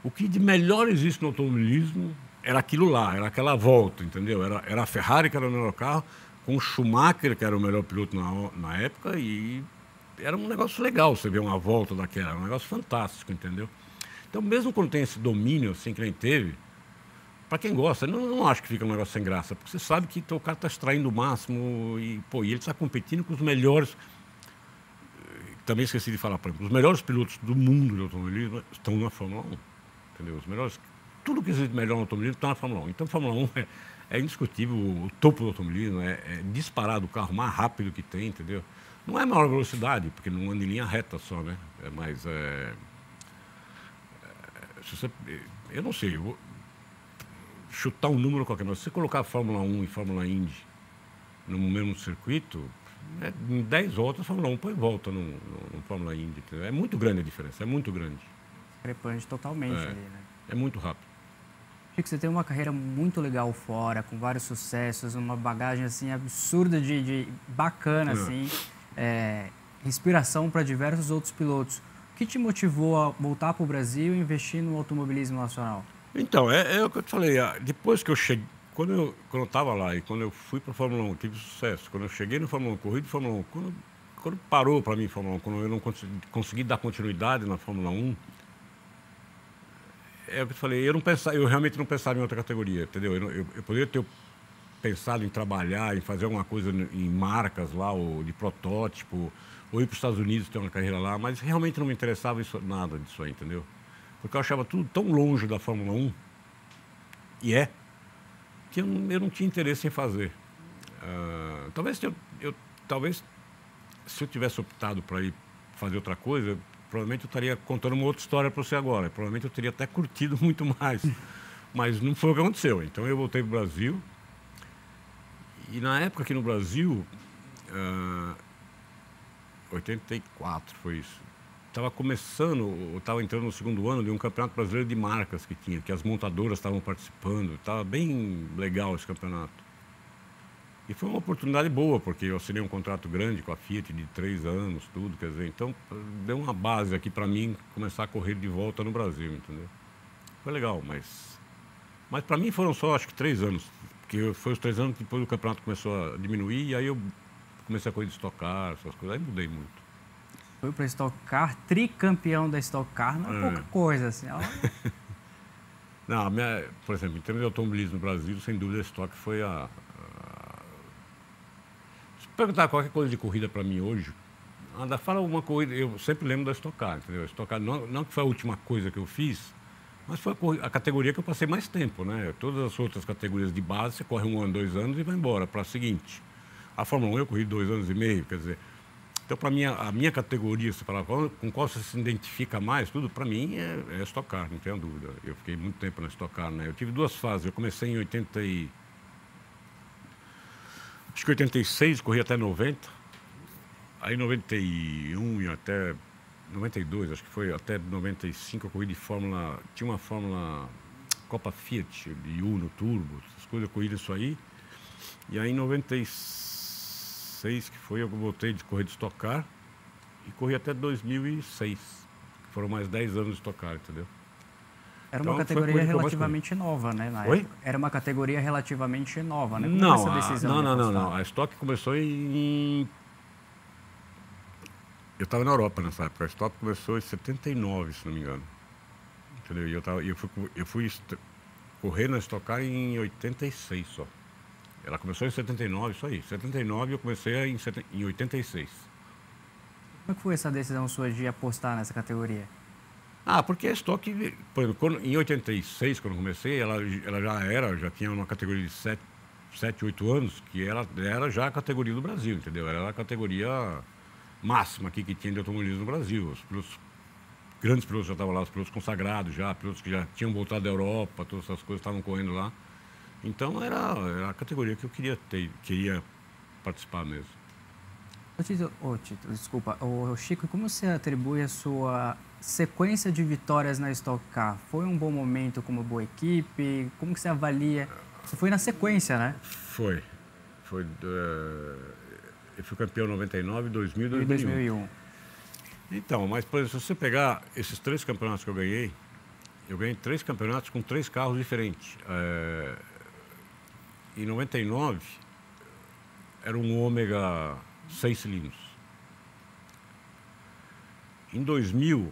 o que de melhor existe no automobilismo era aquilo lá, era aquela volta, entendeu? Era a Ferrari, que era o melhor carro, com o Schumacher, que era o melhor piloto na época, e era um negócio legal você ver uma volta daquela, era um negócio fantástico, entendeu? Então, mesmo quando tem esse domínio, assim, que nem teve, para quem gosta, não acho que fica um negócio sem graça, porque você sabe que o cara está extraindo o máximo e ele está competindo com os melhores. Também esqueci de falar, por exemplo, os melhores pilotos do mundo de automobilismo estão na Fórmula 1. Entendeu? Os melhores, tudo que existe melhor no automobilismo está na Fórmula 1. Então, a Fórmula 1 é indiscutível, o topo do automobilismo, é disparado o carro mais rápido que tem, entendeu? Não é a maior velocidade, porque não anda em linha reta só, né? Mas se você, eu não sei, eu vou chutar um número qualquer, mas se você colocar Fórmula 1 e Fórmula Indy no mesmo circuito, em 10 voltas, a Fórmula 1 põe volta no Fórmula Indy. Entendeu? É muito grande a diferença, é muito grande. Discrepante totalmente ali, né? É muito rápido. Chico, você tem uma carreira muito legal fora, com vários sucessos, uma bagagem assim absurda de bacana, assim, inspiração para diversos outros pilotos. O que te motivou a voltar para o Brasil e investir no automobilismo nacional? Então, é o que eu te falei. Depois que eu cheguei, quando eu estava lá e quando eu fui para a Fórmula 1, tive sucesso. Quando eu cheguei no Fórmula 1, corri de Fórmula 1, quando parou para mim a Fórmula 1, quando eu não consegui dar continuidade na Fórmula 1, é o que eu falei, eu realmente não pensava em outra categoria, entendeu? Eu poderia ter pensado em trabalhar, em fazer alguma coisa em marcas lá, ou de protótipo, ou ir para os Estados Unidos ter uma carreira lá, mas realmente não me interessava nada disso aí, entendeu? Porque eu achava tudo tão longe da Fórmula 1, que eu não tinha interesse em fazer. Talvez se eu tivesse optado para ir fazer outra coisa, provavelmente eu estaria contando uma outra história para você agora. Provavelmente eu teria até curtido muito mais. Mas não foi o que aconteceu. Então eu voltei para o Brasil. E na época aqui no Brasil, 84 foi isso. Estava estava entrando no segundo ano de um campeonato brasileiro de marcas que tinha, que as montadoras estavam participando. Estava bem legal esse campeonato. E foi uma oportunidade boa, porque eu assinei um contrato grande com a Fiat de 3 anos, tudo, quer dizer, então deu uma base aqui para mim começar a correr de volta no Brasil, entendeu? Foi legal, mas para mim foram só, acho que 3 anos, porque foi os 3 anos que depois o campeonato começou a diminuir, e aí eu comecei a correr de Stock Car, essas coisas, aí mudei muito. Foi para Stock Car, tricampeão da Stock Car, não é pouca coisa, assim, ó. Não, por exemplo, em termos de automobilismo no Brasil, sem dúvida a Stock foi perguntar qualquer coisa de corrida para mim hoje, fala alguma coisa, eu sempre lembro da Stock Car, entendeu? A Stock Car não que foi a última coisa que eu fiz, mas foi a categoria que eu passei mais tempo, né? Todas as outras categorias de base, você corre 1 ano, 2 anos e vai embora para a seguinte. A Fórmula 1 eu corri 2 anos e meio, quer dizer... Então, para mim, a minha categoria, você fala, com qual você se identifica mais, tudo, para mim é Stock Car, não tenho dúvida. Eu fiquei muito tempo na Stock Car, né? Eu tive 2 fases. Eu comecei em acho que 86, corri até 90. Aí 91 e até 92, acho que foi até 95, eu corri de Fórmula... Tinha uma Fórmula Copa Fiat, de Uno, Turbo, essas coisas, eu corri isso aí. E aí em 96, que foi, eu voltei de correr de Stock Car e corri até 2006. Foram mais 10 anos de Stock Car, entendeu? Era uma categoria relativamente nova, né? Oi? Era uma categoria relativamente nova, né? Como não, essa decisão não. A Stock começou em... Eu estava na Europa nessa época. A Stock começou em 79, se não me engano. Entendeu? E eu fui correr na Stock Car em 86 só. Ela começou em 79, isso aí. 79 eu comecei em 86. Como é que foi essa decisão sua de apostar nessa categoria? Porque a Stock, por exemplo, em 86, quando eu comecei, ela já tinha uma categoria de 7, 8 anos, que ela era já a categoria do Brasil, entendeu? Ela era a categoria máxima aqui que tinha de automobilismo no Brasil. Os pilotos, grandes pilotos já estavam lá, os pilotos consagrados já, pilotos que já tinham voltado da Europa, todas essas coisas estavam correndo lá. Então era a categoria que eu queria participar mesmo. Tito, desculpa. Chico, como você atribui a sua sequência de vitórias na Stock Car? Foi um bom momento como boa equipe? Como que você avalia? Você foi na sequência, né? Foi. Eu fui campeão em 99, 2000 e 2001. Então, mas por exemplo, se você pegar esses 3 campeonatos que eu ganhei 3 campeonatos com 3 carros diferentes. Em 99, era um Ômega 6 cilindros. Em 2000,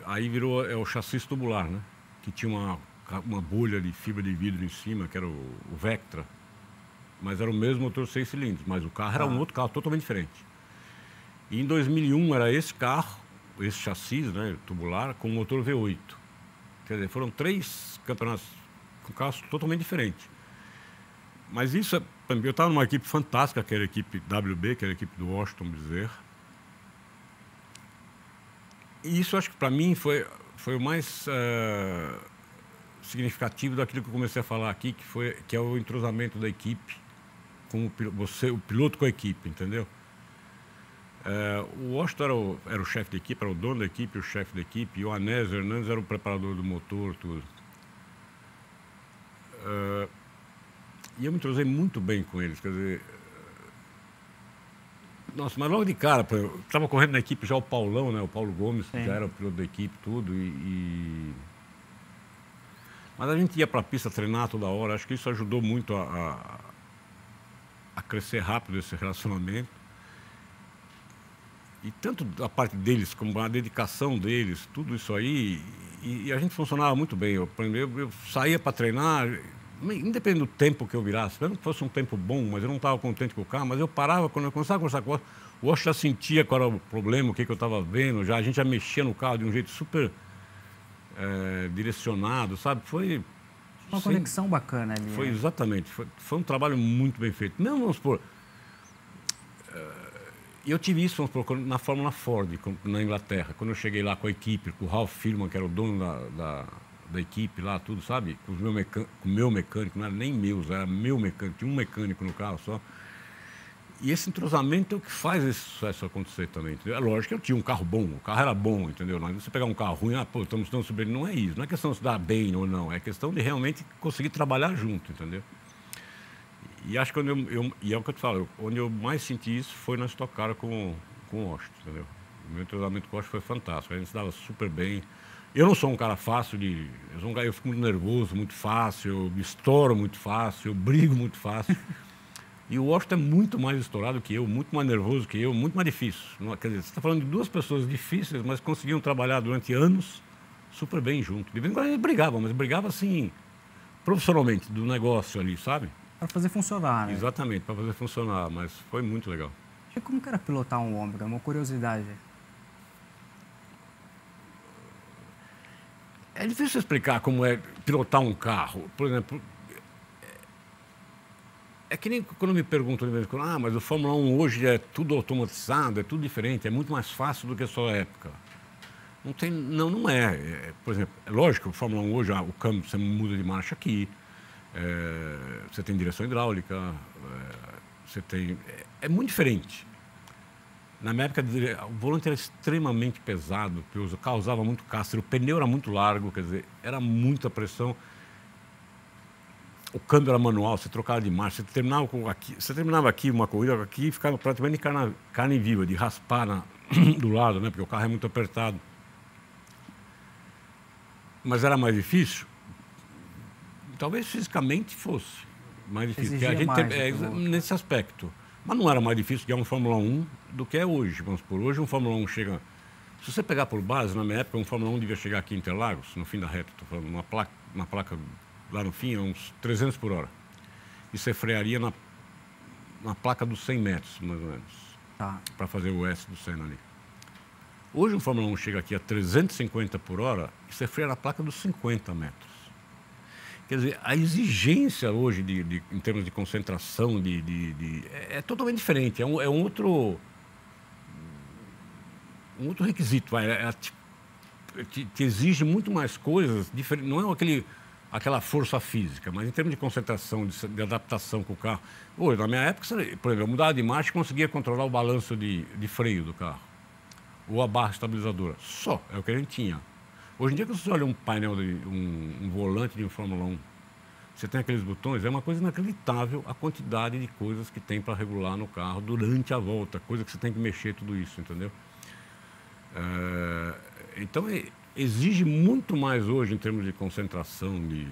aí virou o chassi tubular, né? Que tinha uma bolha de fibra de vidro em cima, que era o Vectra. Mas era o mesmo motor 6 cilindros, mas o carro era um outro carro totalmente diferente. E em 2001 era esse carro, esse chassi, né, tubular, com motor V8. Quer dizer, foram 3 campeonatos com carros totalmente diferentes. Mas isso, eu estava numa equipe fantástica, que era a equipe WB, que era a equipe do Washington Bezerra. E isso, acho que para mim foi o mais significativo daquilo que eu comecei a falar aqui, que é o entrosamento da equipe, com o piloto com a equipe, entendeu? O Washington era o chefe da equipe, era o dono da equipe, o chefe da equipe, e o Anésio Hernandes era o preparador do motor, tudo. E eu me entrosei muito bem com eles, quer dizer... Nossa, mas logo de cara, eu estava correndo na equipe já o Paulão, né? O Paulo Gomes, que já era o piloto da equipe, tudo, Mas a gente ia para a pista treinar toda hora, acho que isso ajudou muito a crescer rápido esse relacionamento. E tanto a parte deles, como a dedicação deles, tudo isso aí, e a gente funcionava muito bem. Eu saía para treinar, independente do tempo que eu virasse, mesmo que fosse um tempo bom, mas eu não estava contente com o carro, mas eu parava, quando eu começava a conversar com o Washington, já sentia qual era o problema, o que eu estava vendo, a gente já mexia no carro de um jeito super direcionado, sabe? Foi uma conexão bacana ali. Foi exatamente, foi um trabalho muito bem feito. Não, vamos supor... E eu tive isso, vamos supor, na Fórmula Ford, na Inglaterra, quando eu cheguei lá com a equipe, com o Ralph Firman, que era o dono da equipe lá, tudo, sabe? Com o meu mecânico, não era nem meus, era meu mecânico, tinha um mecânico no carro só. E esse entrosamento é o que faz esse sucesso acontecer também, entendeu? É lógico que eu tinha um carro bom, o carro era bom, entendeu? Não é você pegar um carro ruim, estamos dando sobre ele, não é isso. Não é questão de se dar bem ou não, é questão de realmente conseguir trabalhar junto, entendeu? E acho que e é o que eu te falo, onde eu mais senti isso foi na Stock Car com o Washington, entendeu? O meu entrosamento com o Washington foi fantástico, a gente se dava super bem. Eu não sou um cara fácil eu fico muito nervoso muito fácil, eu me estouro muito fácil, eu brigo muito fácil. E o Washington é muito mais estourado que eu, muito mais nervoso que eu, muito mais difícil. Quer dizer, você está falando de 2 pessoas difíceis, mas conseguiam trabalhar durante anos super bem junto. De vez em quando a gente brigava, mas brigava assim, profissionalmente, do negócio ali, sabe? Para fazer funcionar, né? Exatamente, para fazer funcionar, mas foi muito legal. E como que era pilotar um Ômega? Uma curiosidade. É difícil explicar como é pilotar um carro. Por exemplo, é que nem quando me perguntam de vez em quando, mas o Fórmula 1 hoje é tudo automatizado, é tudo diferente, é muito mais fácil do que a sua época. Não tem, não é. Por exemplo, é lógico que o Fórmula 1 hoje, o câmbio, você muda de marcha aqui, você tem direção hidráulica, você tem... É muito diferente. Na minha época, o volante era extremamente pesado, porque o carro usava muito castro, o pneu era muito largo, quer dizer, era muita pressão. O câmbio era manual, você trocava de marcha, você terminava aqui uma corrida aqui e ficava praticamente carne viva, de raspar do lado, né? Porque o carro é muito apertado. Mas era mais difícil? Talvez fisicamente fosse mais difícil. Exigia A gente mais, nesse aspecto. Mas não era mais difícil guiar um Fórmula 1 do que é hoje. Vamos por hoje um Fórmula 1 chega... Se você pegar por base, na minha época, um Fórmula 1 devia chegar aqui em Interlagos, no fim da reta, estou falando, uma placa lá no fim, a uns 300 por hora. E você frearia na placa dos 100 metros, mais ou menos, para fazer o S do Senna ali. Hoje um Fórmula 1 chega aqui a 350 por hora e você freia na placa dos 50 metros. Quer dizer, a exigência hoje, em termos de concentração, é totalmente diferente. É um outro requisito. Te exige muito mais coisas, não é aquela força física, mas em termos de concentração, de adaptação com o carro. Hoje, na minha época, por exemplo, eu mudava de marcha e conseguia controlar o balanço de freio do carro. Ou a barra estabilizadora. Só, é o que a gente tinha. Hoje em dia, quando você olha um painel, um volante de um Fórmula 1, você tem aqueles botões, é uma coisa inacreditável a quantidade de coisas que tem para regular no carro durante a volta, coisa que você tem que mexer, tudo isso, entendeu? Então, exige muito mais hoje em termos de concentração, de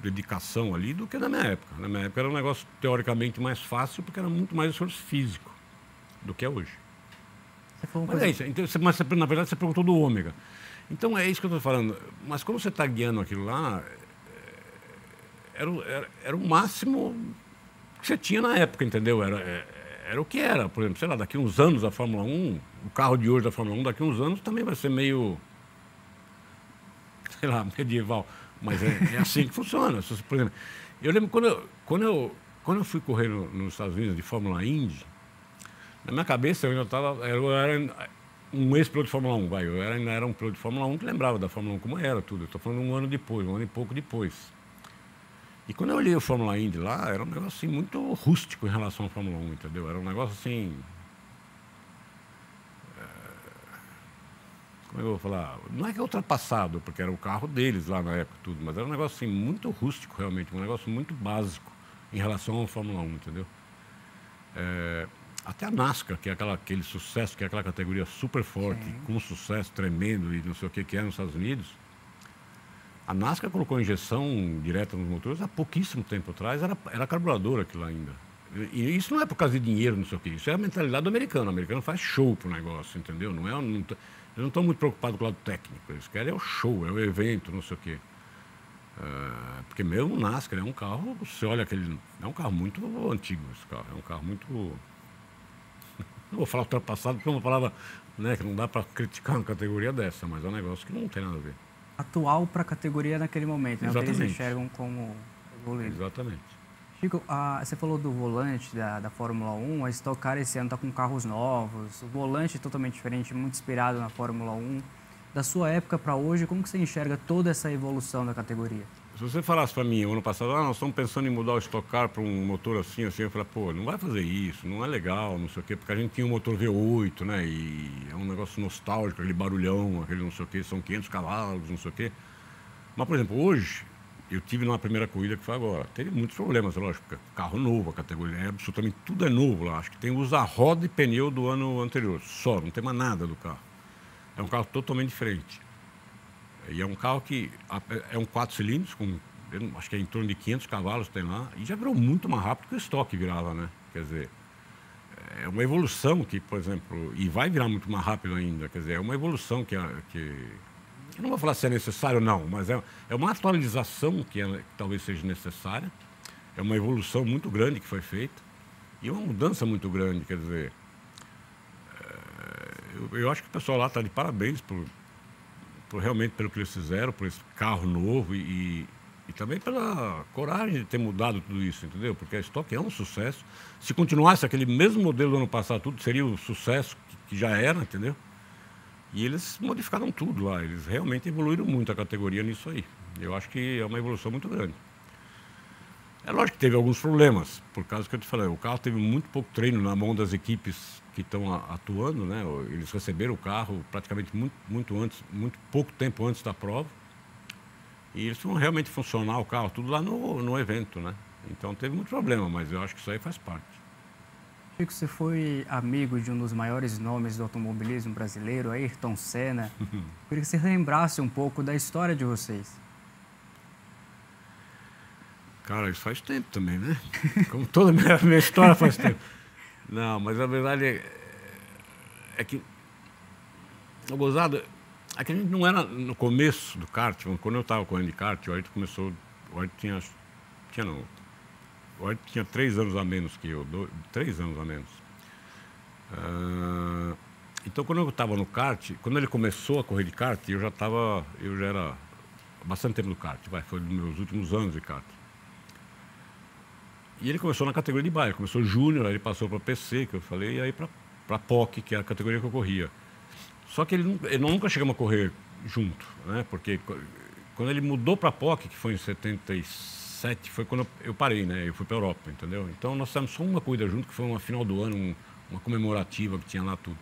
dedicação ali, do que na minha época. Na minha época era um negócio teoricamente mais fácil, porque era muito mais esforço físico do que é hoje. Mas é isso. Então, mas, na verdade, você perguntou do Ômega. Então, é isso que eu estou falando. Mas quando você está guiando aquilo lá, era o máximo que você tinha na época, entendeu? Era o que era. Por exemplo, sei lá, daqui uns anos a Fórmula 1, o carro de hoje da Fórmula 1, daqui uns anos também vai ser meio, sei lá, medieval. Mas é assim que funciona. Por exemplo, eu lembro quando eu fui correr nos Estados Unidos de Fórmula Indy, na minha cabeça eu era um ex-piloto de Fórmula 1, eu ainda era um piloto de Fórmula 1 que lembrava da Fórmula 1 como era tudo. Eu estou falando um ano e pouco depois. E quando eu olhei o Fórmula Indy lá, era um negócio assim, muito rústico em relação à Fórmula 1, entendeu? Era um negócio assim... Como é que eu vou falar? Não é que é ultrapassado, porque era o carro deles lá na época, tudo, mas era um negócio assim, muito rústico realmente, um negócio muito básico em relação à Fórmula 1, entendeu? Até a NASCAR, que é aquele sucesso, que é aquela categoria super forte, sim, com sucesso tremendo e não sei o que é nos Estados Unidos, a NASCAR colocou injeção direta nos motores há pouquíssimo tempo atrás, era carburador aquilo ainda. E isso não é por causa de dinheiro, não sei o que, isso é a mentalidade do americano. O americano faz show pro negócio, entendeu? Eles não estão muito preocupados com o lado técnico, eles querem o show, é o evento, não sei o quê. Porque mesmo o NASCAR é um carro, você olha aquele... É um carro muito antigo esse carro, é um carro muito... Não vou falar ultrapassado, porque é uma palavra, né, que não dá para criticar uma categoria dessa, mas é um negócio que não tem nada a ver. Atual para a categoria naquele momento, né? Exatamente. O que eles enxergam como evoluído. Exatamente. Chico, você falou do volante da Fórmula 1, a Stock Car esse ano está com carros novos, o volante é totalmente diferente, muito inspirado na Fórmula 1. Da sua época para hoje, como que você enxerga toda essa evolução da categoria? Se você falasse para mim, ano passado, nós estamos pensando em mudar o Stock Car para um motor assim, eu falei, pô, não vai fazer isso, não é legal, não sei o quê, porque a gente tinha um motor V8, né, e é um negócio nostálgico, aquele barulhão, aquele não sei o quê, são 500 cavalos, não sei o quê. Mas, por exemplo, hoje, eu tive numa primeira corrida que foi agora, teve muitos problemas, lógico, porque carro novo, a categoria é absolutamente tudo é novo lá, acho que tem usa roda e pneu do ano anterior, só, não tem mais nada do carro. É um carro totalmente diferente. E é um carro que é um 4 cilindros, acho que é em torno de 500 cavalos tem lá, e já virou muito mais rápido que o estoque virava, né? Quer dizer, é uma evolução que, por exemplo, e vai virar muito mais rápido ainda, quer dizer, é uma evolução que eu não vou falar se é necessário ou não, mas é uma atualização que talvez seja necessária. é uma evolução muito grande que foi feita e uma mudança muito grande, quer dizer, eu acho que o pessoal lá está de parabéns realmente pelo que eles fizeram, por esse carro novo e também pela coragem de ter mudado tudo isso, entendeu? Porque a Stock é um sucesso. Se continuasse aquele mesmo modelo do ano passado, tudo seria o sucesso que já era, entendeu? E eles modificaram tudo lá, eles realmente evoluíram muito a categoria nisso aí. Eu acho que é uma evolução muito grande. É lógico que teve alguns problemas, por causa que eu te falei, o carro teve muito pouco treino na mão das equipes que estão atuando, né? Eles receberam o carro praticamente muito pouco tempo antes da prova. E eles vão realmente funcionar o carro, tudo lá no evento, né? Então teve muito problema, mas eu acho que isso aí faz parte. Chico, você foi amigo de um dos maiores nomes do automobilismo brasileiro, Ayrton Senna. Queria que você lembrasse um pouco da história de vocês. Cara, isso faz tempo também, né? Como toda a minha história faz tempo. Não, mas a verdade é que o gozado é que a gente não era no começo do kart. Quando eu estava correndo de kart, o Ayrton começou. O Ayrton tinha 3 anos a menos que eu, 3 anos a menos. Então, quando eu estava no kart, quando ele começou a correr de kart, eu já era bastante tempo no kart, foi nos meus últimos anos de kart. E ele começou na categoria de bairro, começou júnior, aí ele passou para PC, que eu falei, e aí para POC, que é a categoria que eu corria. Só que ele nunca chegamos a correr junto, né? Porque quando ele mudou para POC, que foi em 77, foi quando eu parei, né? Eu fui para a Europa, entendeu? Então nós fizemos só uma corrida junto, que foi uma final do ano, uma comemorativa que tinha lá tudo.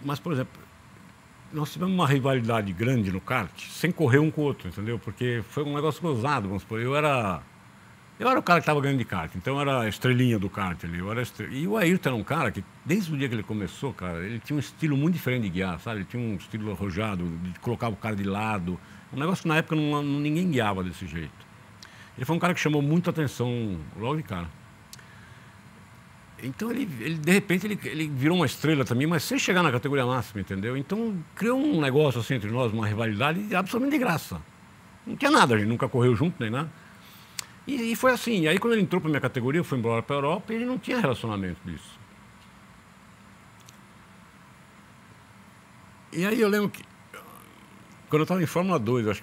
Mas, por exemplo, nós tivemos uma rivalidade grande no kart, sem correr um com o outro, entendeu? Porque foi um negócio gozado, vamos supor. Eu era o cara que estava ganhando de kart, então eu era a estrelinha do kart ali. E o Ayrton era um cara que, desde o dia que ele começou, cara, ele tinha um estilo muito diferente de guiar, sabe? Ele tinha um estilo arrojado, de colocar o cara de lado. Um negócio que na época ninguém guiava desse jeito. Ele foi um cara que chamou muita atenção logo de cara. Então, ele de repente, ele virou uma estrela também, mas sem chegar na categoria máxima, entendeu? Então, criou um negócio assim entre nós, uma rivalidade absolutamente de graça. Não tinha nada, a gente nunca correu junto, nem nada. E foi assim. E aí, quando ele entrou para minha categoria, eu fui embora para a Europa e ele não tinha relacionamento disso. E aí, eu lembro que, quando eu estava em Fórmula 2,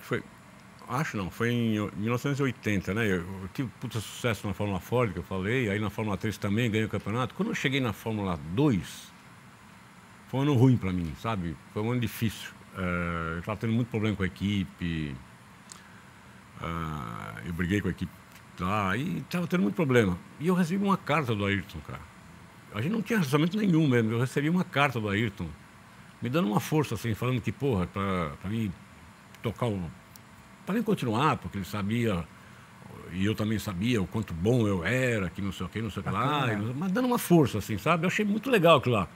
foi em 1980, né? Eu tive puta sucesso na Fórmula Ford, que eu falei, aí na Fórmula 3 também ganhei o campeonato. Quando eu cheguei na Fórmula 2, foi um ano ruim para mim, sabe? Foi um ano difícil. Eu estava tendo muito problema com a equipe, eu briguei com a equipe lá e estava tendo muito problema. E eu recebi uma carta do Ayrton, cara. A gente não tinha relacionamento nenhum mesmo, eu recebi uma carta do Ayrton, me dando uma força, assim, falando que, porra, para mim tocar para mim continuar, porque ele sabia, e eu também sabia o quanto bom eu era, que não sei o que lá, mas dando uma força, assim, sabe? Eu achei muito legal aquilo lá.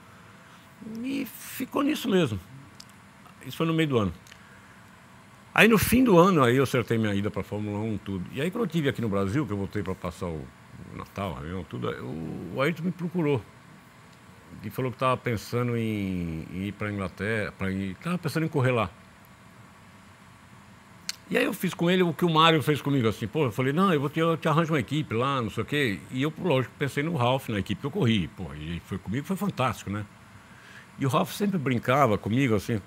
E ficou nisso mesmo. Isso foi no meio do ano. Aí no fim do ano, aí eu acertei minha ida para a Fórmula 1, tudo. E aí quando eu estive aqui no Brasil, que eu voltei para passar o Natal, tudo, o Ayrton me procurou. E falou que estava pensando em ir para a Inglaterra, estava pensando em correr lá. E aí eu fiz com ele o que o Mário fez comigo, assim, pô, eu falei, não, eu te arranjo uma equipe lá, não sei o quê. E eu, lógico, pensei no Ralf, na equipe que eu corri, pô, e ele foi comigo, foi fantástico, né? E o Ralf sempre brincava comigo, assim,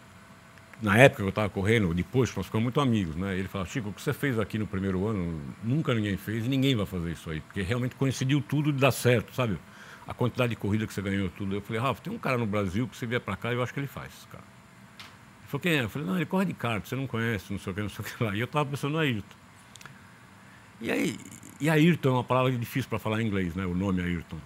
na época que eu estava correndo, depois, nós ficamos muito amigos, né? Ele falava, Chico, o que você fez aqui no primeiro ano, nunca ninguém fez e ninguém vai fazer isso aí, porque realmente coincidiu tudo de dar certo, sabe? A quantidade de corrida que você ganhou, tudo. Eu falei, Ralf, tem um cara no Brasil que você vier para cá e eu acho que ele faz, cara. Ele falou, quem é? Eu falei, não, ele corre de kart, você não conhece, não sei o que lá. E eu estava pensando no Ayrton. E Ayrton é uma palavra difícil para falar em inglês, né? O nome Ayrton.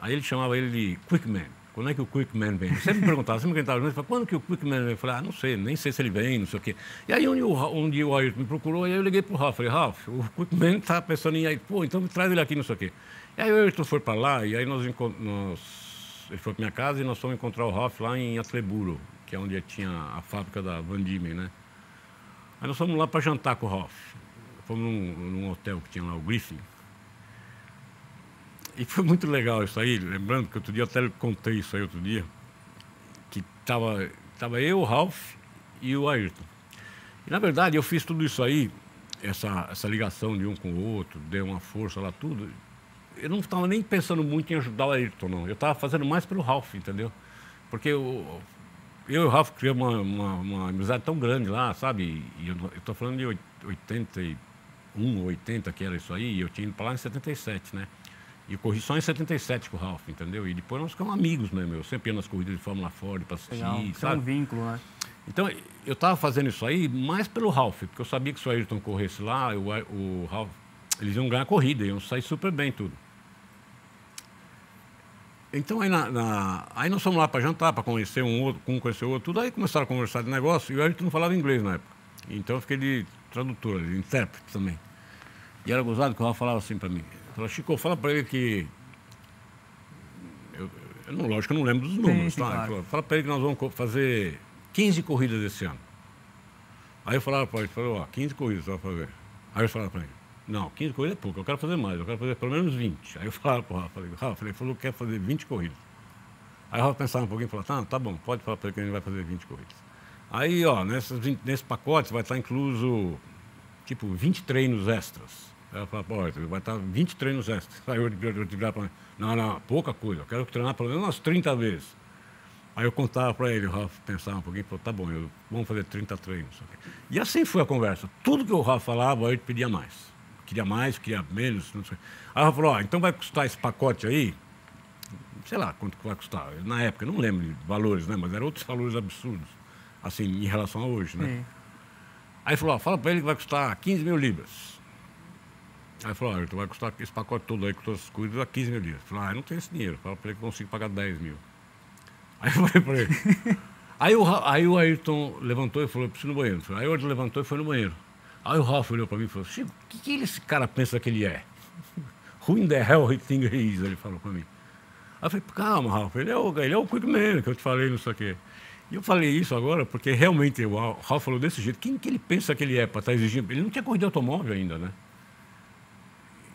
Aí ele chamava ele de Quickman. Quando é que o Quickman vem? Eu sempre me perguntava, sempre que ele estava junto, quando que o Quickman vem? Eu falei, não sei, nem sei se ele vem, não sei o quê. E aí um dia o Ayrton me procurou, e aí eu liguei pro Ralf, falei, Ralf, o Quickman está pensando em ir, pô, então traz ele aqui, não sei o quê. E aí o Ayrton foi para lá, e aí ele foi para minha casa e nós fomos encontrar o Ralf lá em Atleburo, que é onde tinha a fábrica da Van Diemen, né? Aí nós fomos lá para jantar com o Ralf. Fomos num hotel que tinha lá, o Griffin. E foi muito legal isso aí, lembrando que outro dia, eu até contei isso aí outro dia, que tava eu, o Ralf e o Ayrton. E, na verdade, eu fiz tudo isso aí essa ligação de um com o outro, deu uma força lá, tudo. Eu não estava nem pensando muito em ajudar o Ayrton, não. Eu estava fazendo mais pelo Ralf, entendeu? Porque eu e o Ralf criamos uma amizade tão grande lá, sabe? E eu estou falando de 81, 80, que era isso aí, e eu tinha ido para lá em 77, né? E eu corri só em 77 com o Ralf, entendeu? E depois nós ficamos amigos, né, meu? Eu sempre ia nas corridas de Fórmula Ford para assistir, Legal, sabe? é um vínculo, né? Então, eu estava fazendo isso aí mais pelo Ralf, porque eu sabia que se o Ayrton corresse lá, o Ralf, eles iam ganhar a corrida, iam sair super bem tudo. Então, aí nós fomos lá para jantar, para conhecer um outro, conhecer o outro, tudo. Aí começaram a conversar de negócio, e o Ayrton não falava inglês na época. Então, eu fiquei de tradutor, de intérprete também. E era gozado que o Ralf falava assim para mim. Ele falou, Chico, fala para ele que... lógico, eu não lembro dos números, sim, tá? claro. Ele falou, fala para ele que nós vamos fazer 15 corridas esse ano. Aí eu falava para ele, ó, 15 corridas você vai fazer. Aí eu falava para ele, não, 15 corridas é pouco, eu quero fazer mais, eu quero fazer pelo menos 20. Aí eu falava para o Ralf, ele falou que quer fazer 20 corridas. Aí o Ralf pensava um pouquinho e falou, tá bom, pode falar para ele que a gente vai fazer 20 corridas. Aí, ó, nesse pacote vai estar incluso, tipo, 20 treinos extras. Aí eu falava, ó, vai estar 20 treinos extras. Aí eu virava para ele, não, pouca coisa, eu quero treinar pelo menos umas 30 vezes. Aí eu contava para ele, o Ralf pensava um pouquinho e falou, tá bom, vamos fazer 30 treinos. E assim foi a conversa. Tudo que o Ralf falava, eu pedia mais. Queria mais, queria menos, não sei. Aí o Ralf falou, ó, então vai custar esse pacote aí, sei lá quanto que vai custar. Na época, eu não lembro de valores, né? Mas eram outros valores absurdos, assim, em relação a hoje, né? Sim. Aí falou, ó, fala para ele que vai custar 15 mil libras. Aí falou, ó, vai custar esse pacote todo aí com todas as coisas a 15 mil libras. Falei, eu não tenho esse dinheiro. Fala para ele que eu consigo pagar 10 mil. Aí eu falei para ele. Aí o Ayrton levantou e falou, eu preciso ir no banheiro. Aí o Ayrton levantou e foi no banheiro. Aí o Ralf olhou para mim e falou, Chico, o que esse cara pensa que ele é? Who in the hell he think he is? Ele falou para mim. Aí eu falei, calma, Ralf, ele é o Quickman, que eu te falei, não sei o quê. E eu falei isso agora porque realmente o Ralf falou desse jeito. Quem que ele pensa que ele é para estar exigindo? Ele não tinha corrido de automóvel ainda, né?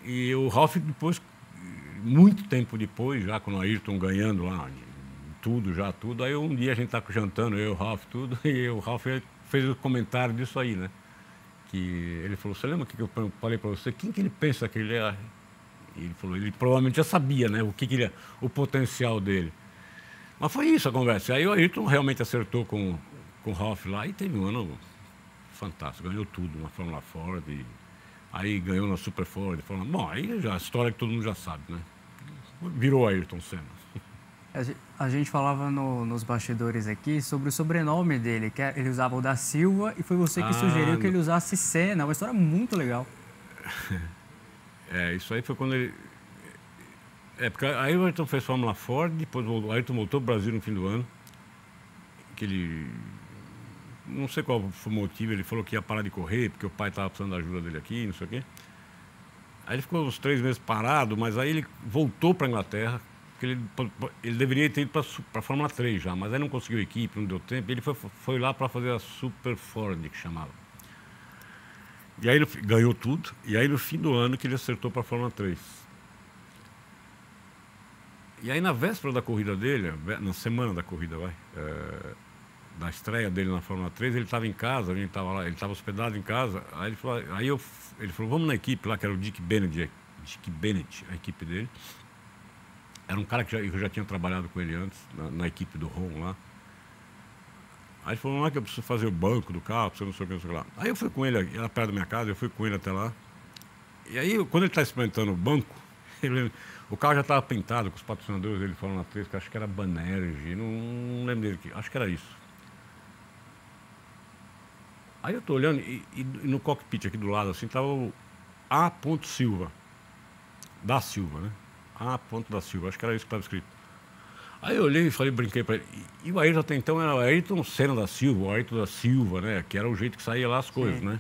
E o Ralf depois, muito tempo depois, já com o Ayrton ganhando lá, tudo, aí um dia a gente tá jantando, eu e o Ralf, tudo, e o Ralf fez o comentário disso aí, né? Que ele falou, você lembra que eu falei para você, quem que ele pensa que ele é? E ele falou, ele provavelmente já sabia, né, o que ele é, o potencial dele. Mas foi isso a conversa. Aí o Ayrton realmente acertou com o Ralf lá e teve um ano fantástico, ganhou tudo na Fórmula Ford, aí ganhou na Super Ford, bom, aí já a história que todo mundo já sabe, né? Virou Ayrton Senna. A gente falava nos bastidores aqui sobre o sobrenome dele, que ele usava o da Silva, e foi você que sugeriu que ele usasse Senna. Uma história muito legal. Isso aí foi quando ele... porque aí o Ayrton fez Fórmula Ford, depois o Ayrton voltou para o Brasil no fim do ano, que ele... Não sei qual foi o motivo, ele falou que ia parar de correr, porque o pai estava precisando da ajuda dele aqui, não sei o quê. Aí ele ficou uns 3 meses parado, mas aí ele voltou para a Inglaterra, porque ele deveria ter ido para a Fórmula 3 já, mas aí não conseguiu equipe, não deu tempo, ele foi lá para fazer a Super Ford, que chamava. E aí ele ganhou tudo, e aí no fim do ano que ele acertou para a Fórmula 3. E aí na véspera da corrida dele, na semana da corrida, da estreia dele na Fórmula 3, ele estava em casa, a gente estava lá, ele estava hospedado em casa, aí ele falou, vamos na equipe lá, que era o Dick Bennett, a equipe dele. Era um cara que eu já tinha trabalhado com ele antes, na equipe do Ron lá. Aí ele falou, não é que eu preciso fazer o banco do carro, não sei o que, não sei o que lá. Aí eu fui com ele, era perto da minha casa, eu fui com ele até lá. E aí, quando ele está experimentando o banco, o carro já estava pintado com os patrocinadores dele, falando na 3, que acho que era Banerjee, não lembro dele, acho que era isso. Aí eu tô olhando e no cockpit aqui do lado, assim, tava o A. Silva, da Silva, né? A. da Silva, acho que era isso que estava escrito. Aí eu olhei e falei, brinquei para ele. E o Ayrton até então era o Ayrton Senna da Silva, o Ayrton da Silva, né? Que era o jeito que saía lá as coisas, né?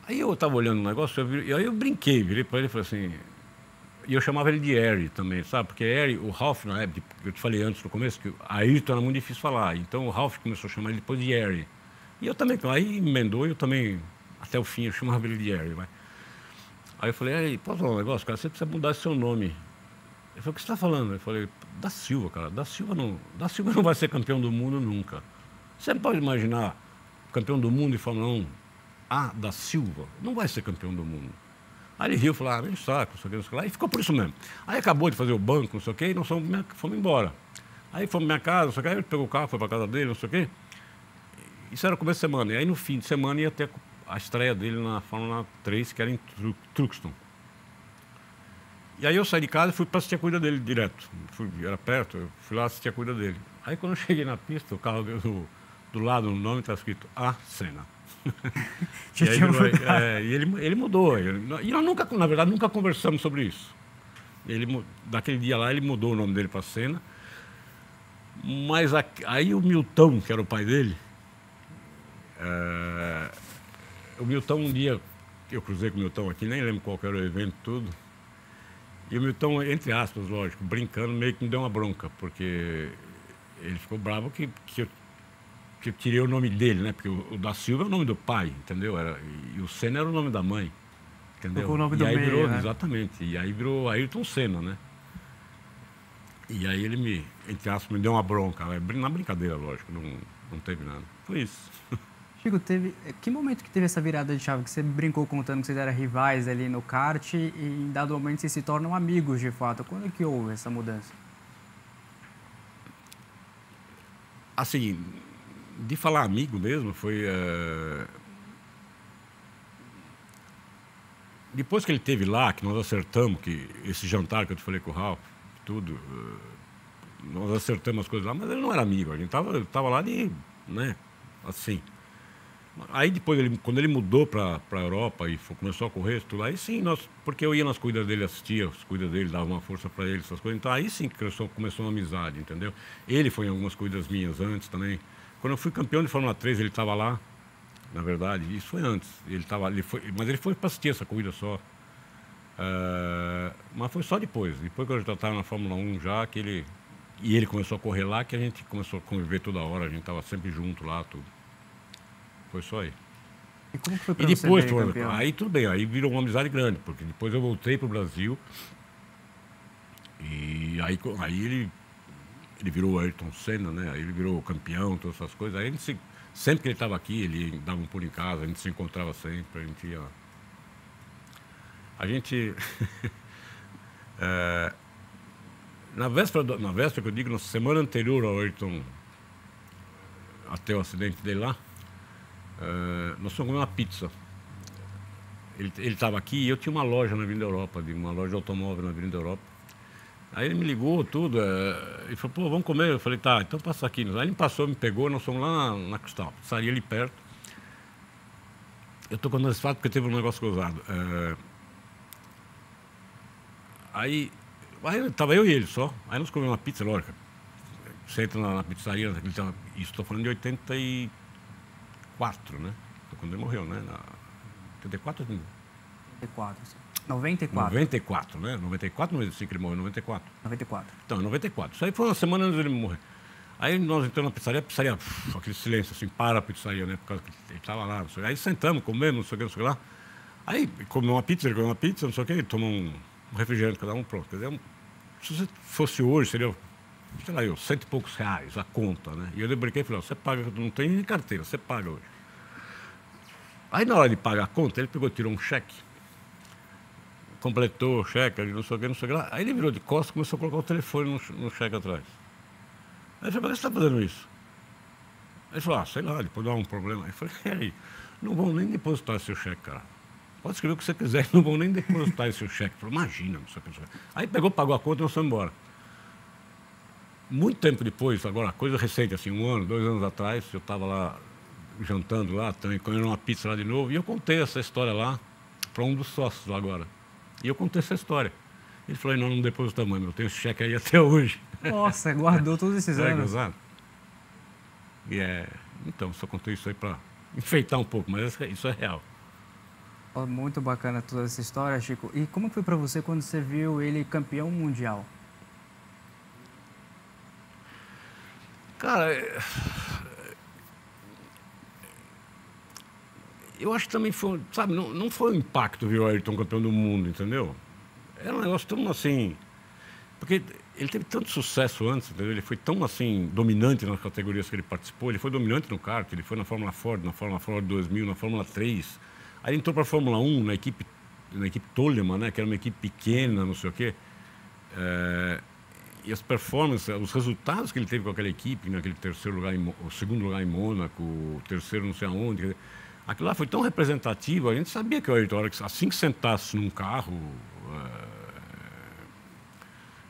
Aí eu tava olhando o negócio, e aí eu brinquei, virei para ele e falei assim... E eu chamava ele de Harry também, sabe? Porque Harry, o Ralf, na época, eu te falei antes no começo, que Ayrton era muito difícil falar. Então o Ralf começou a chamar ele depois de Harry. E eu também, aí emendou e eu também, até o fim, eu chamava ele de Harry, vai. Aí eu falei, Harry, posso falar um negócio, cara? Você precisa mudar seu nome. Ele falou, o que você está falando? Eu falei, da Silva, cara. Da Silva não vai ser campeão do mundo nunca. Você não pode imaginar campeão do mundo de Fórmula 1 A da Silva não vai ser campeão do mundo. Aí ele riu, falou, ah, nem saco, não sei o que, não sei o que lá, e ficou por isso mesmo. Aí acabou de fazer o banco, não sei o que, e nós fomos embora. Aí fomos na minha casa, não sei o que, aí ele pegou o carro, foi para casa dele, não sei o que. Isso era o começo de semana. E aí no fim de semana ia ter a estreia dele na Fórmula 3, que era em Truxton. E aí eu saí de casa e fui para assistir a corrida dele direto. Era perto, eu fui lá assistir a corrida dele. Aí quando eu cheguei na pista, o carro do lado, no nome, estava escrito A Senna. E aí ele mudou. E nós nunca, na verdade, nunca conversamos sobre isso. Daquele dia lá, ele mudou o nome dele para Senna. Mas aí o Milton, que era o pai dele, o Milton, um dia, eu cruzei com o Milton aqui, nem lembro qual era o evento, tudo. E o Milton, entre aspas, lógico, brincando, meio que me deu uma bronca, porque ele ficou bravo que eu tirei o nome dele, né? Porque o da Silva é o nome do pai, entendeu? E o Senna era o nome da mãe, entendeu? Ficou o nome e do aí meio, virou, né? exatamente, e aí virou Ayrton Senna, né? E aí ele entre aspas, me deu uma bronca, na brincadeira, lógico, não teve nada. Foi isso. Chico, que momento que teve essa virada de chave? Que você brincou contando que vocês eram rivais ali no kart e em dado momento vocês se tornam amigos de fato. Quando é que houve essa mudança? Assim, de falar amigo mesmo, foi... Depois que ele esteve lá, que nós acertamos, que esse jantar que eu te falei com o Ralf, tudo, nós acertamos as coisas lá, mas ele não era amigo, a gente tava lá de, né, assim... Aí depois, quando ele mudou para a Europa e começou a correr, tudo, aí sim, porque eu ia nas corridas dele, assistia as corridas dele, dava uma força para ele, essas coisas, então aí sim que começou uma amizade, entendeu? Ele foi em algumas corridas minhas antes também. Quando eu fui campeão de Fórmula 3, ele estava lá, na verdade, isso foi antes, mas ele foi para assistir essa corrida só. Mas foi só depois que eu já estava na Fórmula 1 já, que ele começou a correr lá, que a gente começou a conviver toda hora, a gente estava sempre junto lá, tudo. Foi só aí. E como que foi pra E você depois, ver campeão? aí tudo bem, aí virou uma amizade grande, porque depois eu voltei para o Brasil e aí ele virou o Ayrton Senna, né? Aí ele virou campeão, todas essas coisas. Aí sempre que ele estava aqui, ele dava um pulo em casa, a gente se encontrava sempre, a gente ia... A gente... na véspera que eu digo, na semana anterior ao Ayrton, até o acidente dele lá, nós fomos comer uma pizza. Ele estava aqui e eu tinha uma loja na Avenida Europa, uma loja de automóvel na Avenida Europa. Aí ele me ligou, tudo, e falou, pô, vamos comer. Eu falei, tá, então passa aqui. Aí ele passou, me pegou, nós fomos lá na Cristal, pizzaria ali perto. Eu tô contando esse fato porque teve um negócio gozado. Aí tava eu e ele só. Aí nós comemos uma pizza, lógico. Você entra na pizzaria, isso estou falando de 84, né? Quando ele morreu, né? 84 ou 94. 94. 94, né? 94, 95 ele morreu, 94. 94. Então, 94. Isso aí foi uma semana antes dele morrer. Aí nós entramos na pizzaria, aquele silêncio assim, para a pizzaria, né? Por causa que ele estava lá, não sei. Aí sentamos, comemos, não sei o que, não sei o que lá. Aí comeu uma pizza, ele comeu uma pizza, não sei o que, ele tomou um refrigerante, cada um, pronto. Quer dizer, se você fosse hoje, seria, sei lá, R$100 e poucos a conta, né? E eu brinquei e falei, você paga, não tem nem carteira, você paga hoje. Aí na hora de pagar a conta, ele pegou, tirou um cheque, completou o cheque, não sei o que, não sei o que lá. Aí ele virou de costas e começou a colocar o telefone no cheque atrás. Aí eu falei, por que você está fazendo isso? Aí ele falou, sei lá, depois dá um problema. Aí eu falei, aí, não vão nem depositar esse seu cheque, cara. Pode escrever o que você quiser, não vão nem depositar esse seu cheque. Eu falei, imagina, não sei o que. Aí pegou, pagou a conta e nós fomos embora. Muito tempo depois, agora, coisa recente, assim, 1 ano, 2 anos atrás, eu estava lá jantando lá, também comendo uma pizza lá de novo, e eu contei essa história lá para um dos sócios lá agora. E eu contei essa história. Ele falou, não depositamos, mãe, eu tenho esse cheque aí até hoje. Nossa, guardou todos esses anos. Gozado? E então, só contei isso aí para enfeitar um pouco, mas isso é real. Muito bacana toda essa história, Chico. E como foi para você quando você viu ele campeão mundial? Cara, eu acho que também foi, sabe, não foi um impacto ver o Ayrton campeão do mundo, entendeu? Era um negócio tão assim... Porque ele teve tanto sucesso antes, entendeu? Ele foi tão, assim, dominante nas categorias que ele participou. Ele foi dominante no kart, ele foi na Fórmula Ford, na Fórmula Ford 2000, na Fórmula 3. Aí ele entrou para a Fórmula 1, na equipe Toleman, né? Que era uma equipe pequena, não sei o quê. E as performances, os resultados que ele teve com aquela equipe, naquele terceiro lugar, o segundo lugar em Mônaco, o terceiro não sei aonde, quer dizer, aquilo lá foi tão representativo, a gente sabia que o Ayrton, assim que sentasse num carro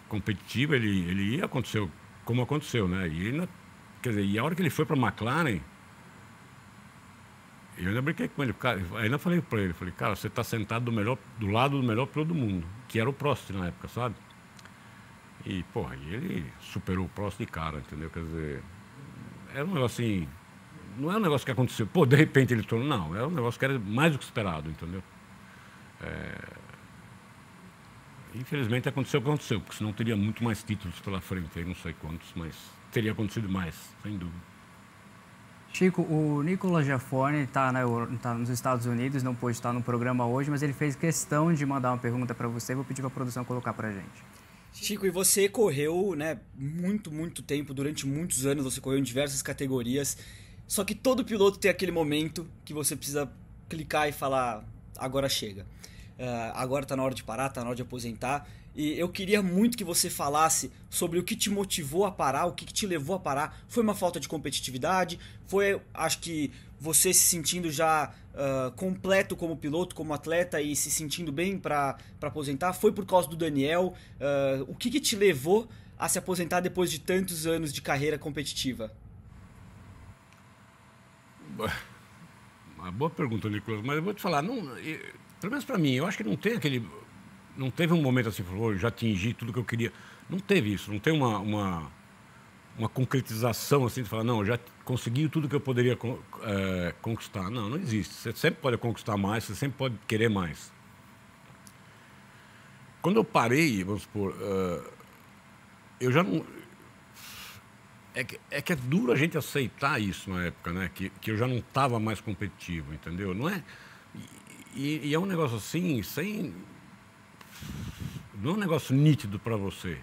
competitivo, ele ia acontecer como aconteceu, né? Quer dizer, e a hora que ele foi para a McLaren, eu ainda brinquei com ele, cara, ainda falei para ele, falei, cara, você está sentado do lado do melhor piloto do mundo, que era o Prost na época, sabe? E, porra, ele superou o Prost de cara, entendeu? Quer dizer, era um negócio assim, não é um negócio que aconteceu, pô, de repente ele tornou, não, era um negócio que era mais do que esperado, entendeu? Infelizmente aconteceu o que aconteceu, porque senão teria muito mais títulos pela frente, aí não sei quantos, mas teria acontecido mais, sem dúvida. Chico, o Nicolas Giafone está nos Estados Unidos, não pôde estar no programa hoje, mas ele fez questão de mandar uma pergunta para você, vou pedir para a produção colocar para a gente. Chico, e você correu, né, muito tempo, durante muitos anos, você correu em diversas categorias, só que todo piloto tem aquele momento que você precisa clicar e falar, agora chega. Agora está na hora de parar, está na hora de aposentar. E eu queria muito que você falasse sobre o que te motivou a parar, o que te levou a parar. Foi uma falta de competitividade? Foi, acho que, você se sentindo já completo como piloto, como atleta e se sentindo bem para aposentar? Foi por causa do Daniel? O que te levou a se aposentar depois de tantos anos de carreira competitiva? Uma boa pergunta, Nicolas, mas eu vou te falar, pelo menos para mim, eu acho que não teve um momento assim, falou, já atingi tudo que eu queria. Não teve isso, não tem uma concretização assim, de falar, não, já consegui tudo que eu poderia conquistar. Não existe. Você sempre pode conquistar mais, você sempre pode querer mais. Quando eu parei, vamos supor, eu já não... É que é duro a gente aceitar isso na época, né? Que eu já não estava mais competitivo, entendeu? Não é... E é um negócio assim, não é um negócio nítido para você.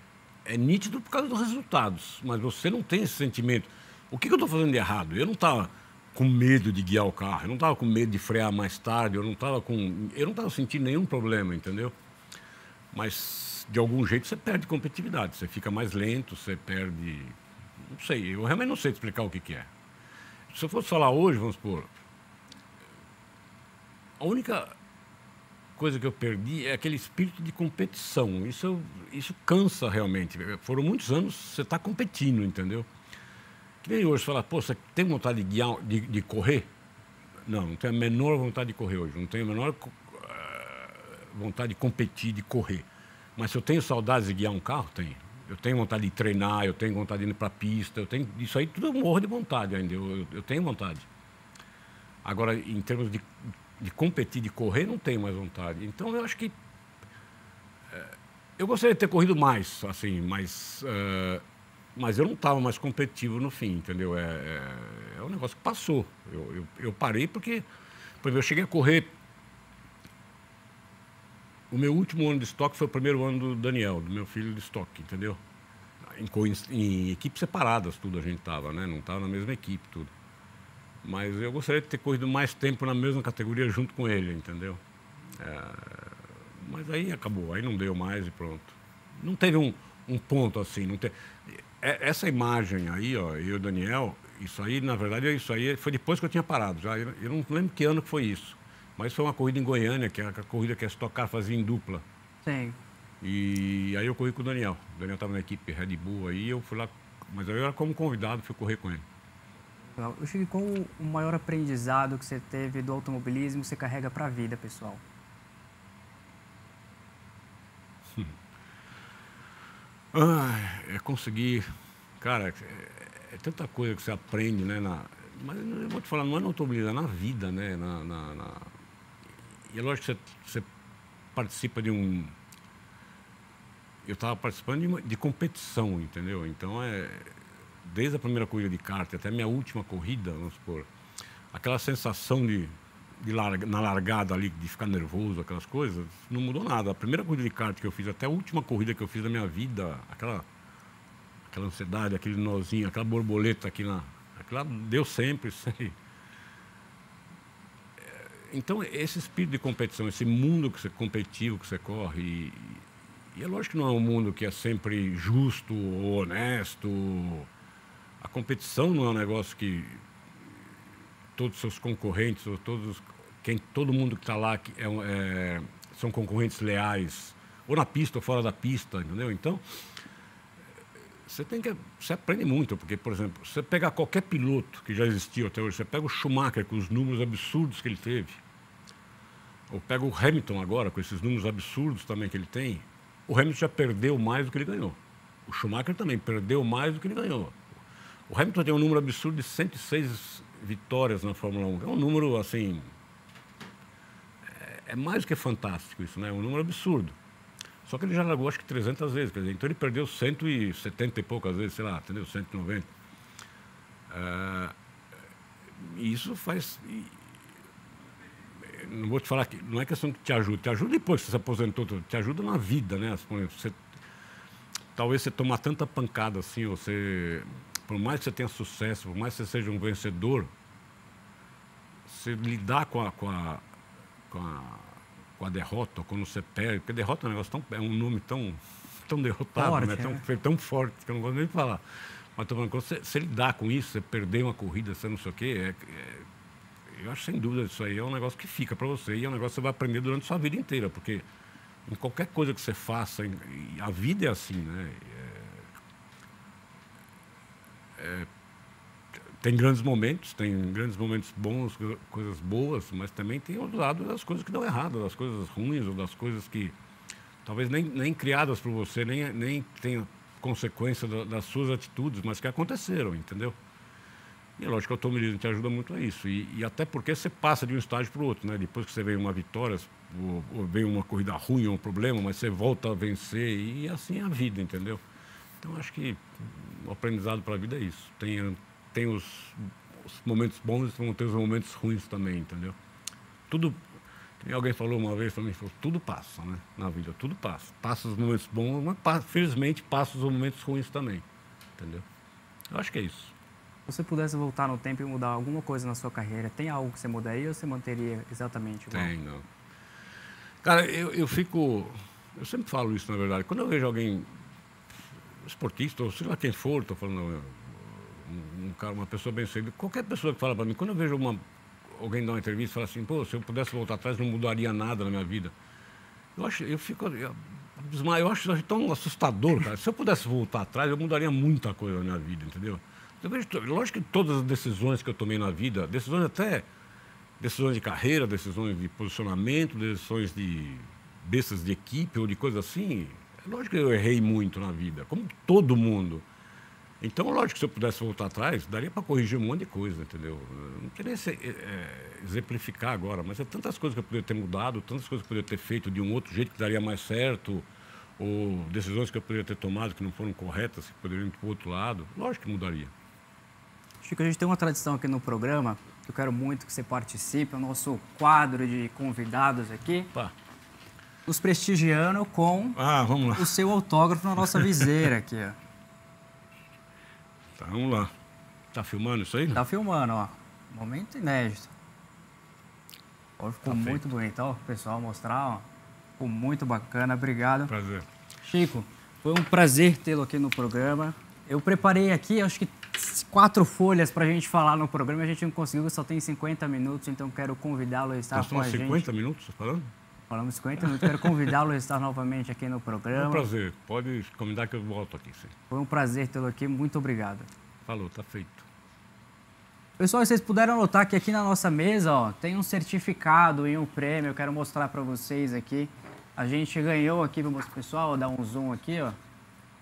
É nítido por causa dos resultados, mas você não tem esse sentimento. O que eu estou fazendo de errado? Eu não estava com medo de guiar o carro, eu não estava com medo de frear mais tarde, eu não estava sentindo nenhum problema, entendeu? Mas, de algum jeito, você perde competitividade, você fica mais lento, você perde... Não sei, eu realmente não sei te explicar o que é. Se eu fosse falar hoje, vamos supor... A única coisa que eu perdi é aquele espírito de competição. Isso cansa realmente. Foram muitos anos você está competindo, entendeu? Que nem hoje, falar, pô, você tem vontade de guiar, de correr? Não tenho a menor vontade de correr hoje. Não tenho a menor vontade de competir, de correr. Mas se eu tenho saudades de guiar um carro, tenho. Eu tenho vontade de treinar, eu tenho vontade de ir para a pista, isso aí tudo eu morro de vontade ainda, eu tenho vontade. Agora, em termos de competir, de correr, não tenho mais vontade. Então, eu acho que... eu gostaria de ter corrido mais, assim, mas eu não estava mais competitivo no fim, entendeu? É um negócio que passou. Eu parei porque, por exemplo, eu cheguei a correr... O meu último ano de estoque foi o primeiro ano do Daniel, do meu filho de estoque, entendeu? Em equipes separadas, tudo a gente estava, né? Não estava na mesma equipe, tudo. Mas eu gostaria de ter corrido mais tempo na mesma categoria junto com ele, entendeu? Mas aí acabou, aí não deu mais e pronto. Não teve um ponto assim. Não essa imagem aí, ó, eu e o Daniel, isso aí, na verdade, foi depois que eu tinha parado. Já, eu não lembro que ano que foi isso. Mas foi uma corrida em Goiânia, que é a corrida que a Stock Car fazia em dupla. Sim. E aí eu corri com o Daniel. O Daniel estava na equipe Red Bull aí, eu fui lá, mas eu era como convidado, fui correr com ele. Eu cheguei com o maior aprendizado que você teve do automobilismo que você carrega para a vida, pessoal. É conseguir... Cara, é tanta coisa que você aprende, né? Mas eu vou te falar, não é no automobilismo, é na vida, né? E é lógico que você participa de um... Eu estava participando de competição, entendeu? Então, desde a primeira corrida de kart até a minha última corrida, vamos supor, aquela sensação na largada ali, de ficar nervoso, aquelas coisas, não mudou nada. A primeira corrida de kart que eu fiz, até a última corrida que eu fiz da minha vida, aquela ansiedade, aquele nozinho, aquela borboleta aqui na... Aquilo lá deu sempre, sempre. Então, esse espírito de competição, esse mundo competitivo que você corre, e é lógico que não é um mundo que é sempre justo ou honesto. A competição não é um negócio que todos os seus concorrentes, ou todo mundo que está lá são concorrentes leais, ou na pista ou fora da pista, entendeu? Então, você aprende muito, porque, por exemplo, você pega qualquer piloto que já existiu até hoje, você pega o Schumacher com os números absurdos que ele teve, ou pega o Hamilton agora com esses números absurdos também que ele tem, o Hamilton já perdeu mais do que ele ganhou. O Schumacher também perdeu mais do que ele ganhou. O Hamilton tem um número absurdo de 106 vitórias na Fórmula 1. É um número, assim... É mais do que fantástico isso, né? É um número absurdo. Só que ele já largou, acho que 300 vezes. Quer dizer, então ele perdeu 170 e poucas vezes, sei lá, entendeu? 190. E isso faz... Não vou te falar que... Não é questão que te ajuda. Te ajuda depois que você se aposentou. Te ajuda na vida, né? Talvez você tomar tanta pancada assim, por mais que você tenha sucesso, por mais que você seja um vencedor, você lidar com a derrota, quando você perde, porque derrota é um negócio é um nome tão derrotado, forte, né? Tão forte, que eu não gosto nem de falar. Mas quando você lidar com isso, você perder uma corrida, você não sei o quê, eu acho sem dúvida isso aí é um negócio que fica para você, e é um negócio que você vai aprender durante a sua vida inteira, porque em qualquer coisa que você faça, a vida é assim, né? Tem grandes momentos bons, coisas boas, mas também tem o lado das coisas que dão errado, das coisas ruins, ou das coisas que talvez nem criadas por você, nem tenham consequência das suas atitudes, mas que aconteceram, entendeu? E é lógico que o automobilismo te ajuda muito a isso, e até porque você passa de um estágio para o outro, né? Depois que você vem uma vitória, ou vem uma corrida ruim ou um problema, mas você volta a vencer, e assim é a vida, entendeu? Então, acho que o aprendizado para a vida é isso. Tem os momentos bons e vão ter os momentos ruins também, entendeu? Tudo... Alguém falou uma vez para mim, tudo passa, né? Na vida, tudo passa. Passa os momentos bons, mas felizmente passa os momentos ruins também, entendeu? Eu acho que é isso. Se você pudesse voltar no tempo e mudar alguma coisa na sua carreira, tem algo que você mudaria ou você manteria exatamente igual? Tem, não. Cara, eu sempre falo isso, na verdade. Quando eu vejo alguém, esportista, ou sei lá quem for, estou falando, uma pessoa bem sucedida, qualquer pessoa que fala para mim, quando eu vejo alguém dar uma entrevista e fala assim, pô, se eu pudesse voltar atrás, não mudaria nada na minha vida. Eu acho tão assustador, cara. Se eu pudesse voltar atrás, eu mudaria muita coisa na minha vida, entendeu? Eu vejo, lógico que todas as decisões que eu tomei na vida, decisões de carreira, decisões de posicionamento, decisões dessas de equipe ou de coisa assim, é lógico que eu errei muito na vida, como todo mundo. Então, lógico que se eu pudesse voltar atrás, daria para corrigir um monte de coisa, entendeu? Eu não queria exemplificar agora, mas é tantas coisas que eu poderia ter mudado, tantas coisas que eu poderia ter feito de um outro jeito que daria mais certo, ou decisões que eu poderia ter tomado que não foram corretas, que poderiam ir para o outro lado. Lógico que mudaria. Chico, a gente tem uma tradição aqui no programa, que eu quero muito que você participe, é o nosso quadro de convidados aqui, nos prestigiando com vamos lá. O seu autógrafo na nossa viseira aqui, ó. Tá, vamos lá. Tá filmando isso aí? Tá filmando, ó. Momento inédito. Ó, ficou muito bonito, ó. O pessoal mostrar, ó. Ficou muito bacana, obrigado. Prazer. Chico, foi um prazer tê-lo aqui no programa. Eu preparei aqui, acho que 4 folhas pra gente falar no programa. A gente não conseguiu, só tem 50 minutos, então quero convidá-lo a estar com a gente. 50 minutos falando? Falamos 50 minutos, quero convidá-lo a estar novamente aqui no programa. É um prazer, pode convidar que eu volto aqui, sim. Foi um prazer tê-lo aqui, muito obrigado. Falou, tá feito. Pessoal, vocês puderam notar que aqui na nossa mesa, ó, tem um certificado e um prêmio, eu quero mostrar para vocês aqui. A gente ganhou aqui, pessoal, vou dar um zoom aqui, ó.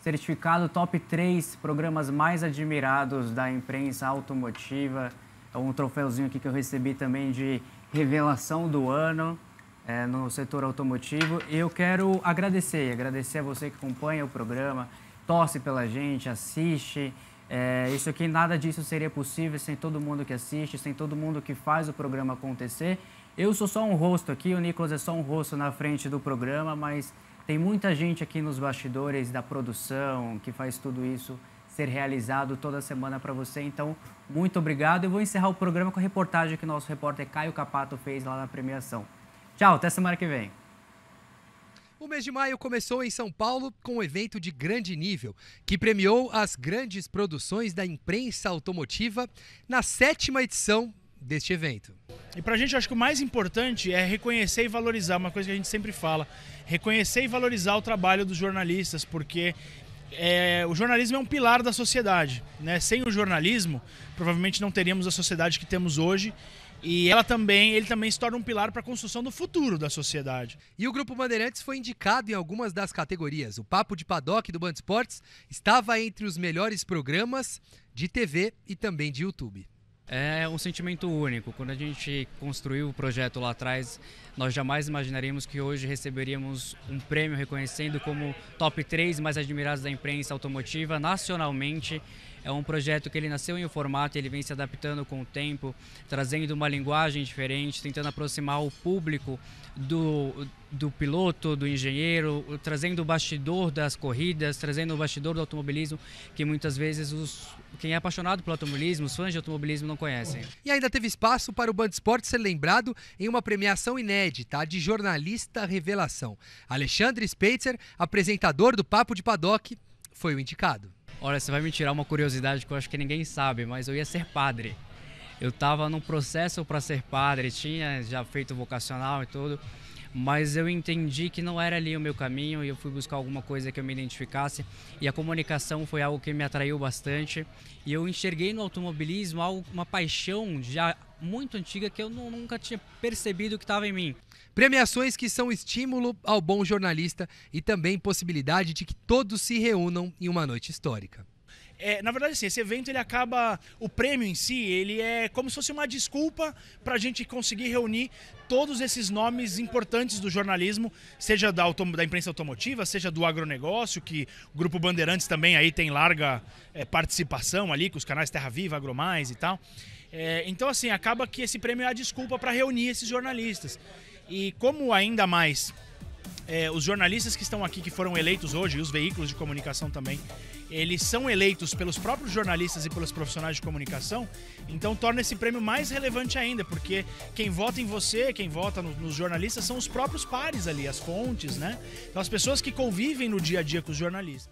Certificado Top 3 Programas Mais Admirados da Imprensa Automotiva. É um troféuzinho aqui que eu recebi também de revelação do ano no setor automotivo. E eu quero agradecer a você que acompanha o programa, torce pela gente, assiste. Isso aqui, nada disso seria possível sem todo mundo que assiste, sem todo mundo que faz o programa acontecer. Eu sou só um rosto aqui, o Nicolas é só um rosto na frente do programa, mas tem muita gente aqui nos bastidores da produção que faz tudo isso ser realizado toda semana para você. Então, muito obrigado. Eu vou encerrar o programa com a reportagem que o nosso repórter Caio Capato fez lá na premiação. Tchau, até semana que vem. O mês de maio começou em São Paulo com um evento de grande nível, que premiou as grandes produções da imprensa automotiva na 7ª edição deste evento. E pra gente, eu acho que o mais importante é reconhecer e valorizar, uma coisa que a gente sempre fala, reconhecer e valorizar o trabalho dos jornalistas, porque o jornalismo é um pilar da sociedade, né? Sem o jornalismo, provavelmente não teríamos a sociedade que temos hoje. E ele também se torna um pilar para a construção do futuro da sociedade. E o Grupo Bandeirantes foi indicado em algumas das categorias. O Papo de Paddock do Band Esportes estava entre os melhores programas de TV e também de YouTube. É um sentimento único. Quando a gente construiu o projeto lá atrás, nós jamais imaginaríamos que hoje receberíamos um prêmio reconhecendo como top 3 mais admirados da imprensa automotiva nacionalmente. É um projeto que ele nasceu em um formato e ele vem se adaptando com o tempo, trazendo uma linguagem diferente, tentando aproximar o público do piloto, do engenheiro, trazendo o bastidor das corridas, trazendo o bastidor do automobilismo, que muitas vezes quem é apaixonado pelo automobilismo, os fãs de automobilismo não conhecem. E ainda teve espaço para o Band Esportes ser lembrado em uma premiação inédita, de jornalista revelação. Alexandre Spitzer, apresentador do Papo de Paddock, foi o indicado. Olha, você vai me tirar uma curiosidade que eu acho que ninguém sabe, mas eu ia ser padre. Eu estava num processo para ser padre, tinha já feito vocacional e tudo, mas eu entendi que não era ali o meu caminho e eu fui buscar alguma coisa que eu me identificasse. E a comunicação foi algo que me atraiu bastante. E eu enxerguei no automobilismo uma paixão já muito antiga que eu nunca tinha percebido que estava em mim. Premiações que são estímulo ao bom jornalista e também possibilidade de que todos se reúnam em uma noite histórica. Na verdade, assim, esse evento, o prêmio em si, ele é como se fosse uma desculpa para a gente conseguir reunir todos esses nomes importantes do jornalismo, seja da imprensa automotiva, seja do agronegócio, que o Grupo Bandeirantes também aí tem larga participação ali, com os canais Terra Viva, AgroMais e tal. Então, assim, acaba que esse prêmio é a desculpa para reunir esses jornalistas. E como ainda mais os jornalistas que estão aqui, que foram eleitos hoje, e os veículos de comunicação também, eles são eleitos pelos próprios jornalistas e pelos profissionais de comunicação, então torna esse prêmio mais relevante ainda, porque quem vota em você, quem vota nos jornalistas são os próprios pares ali, as fontes, né? Então as pessoas que convivem no dia a dia com os jornalistas.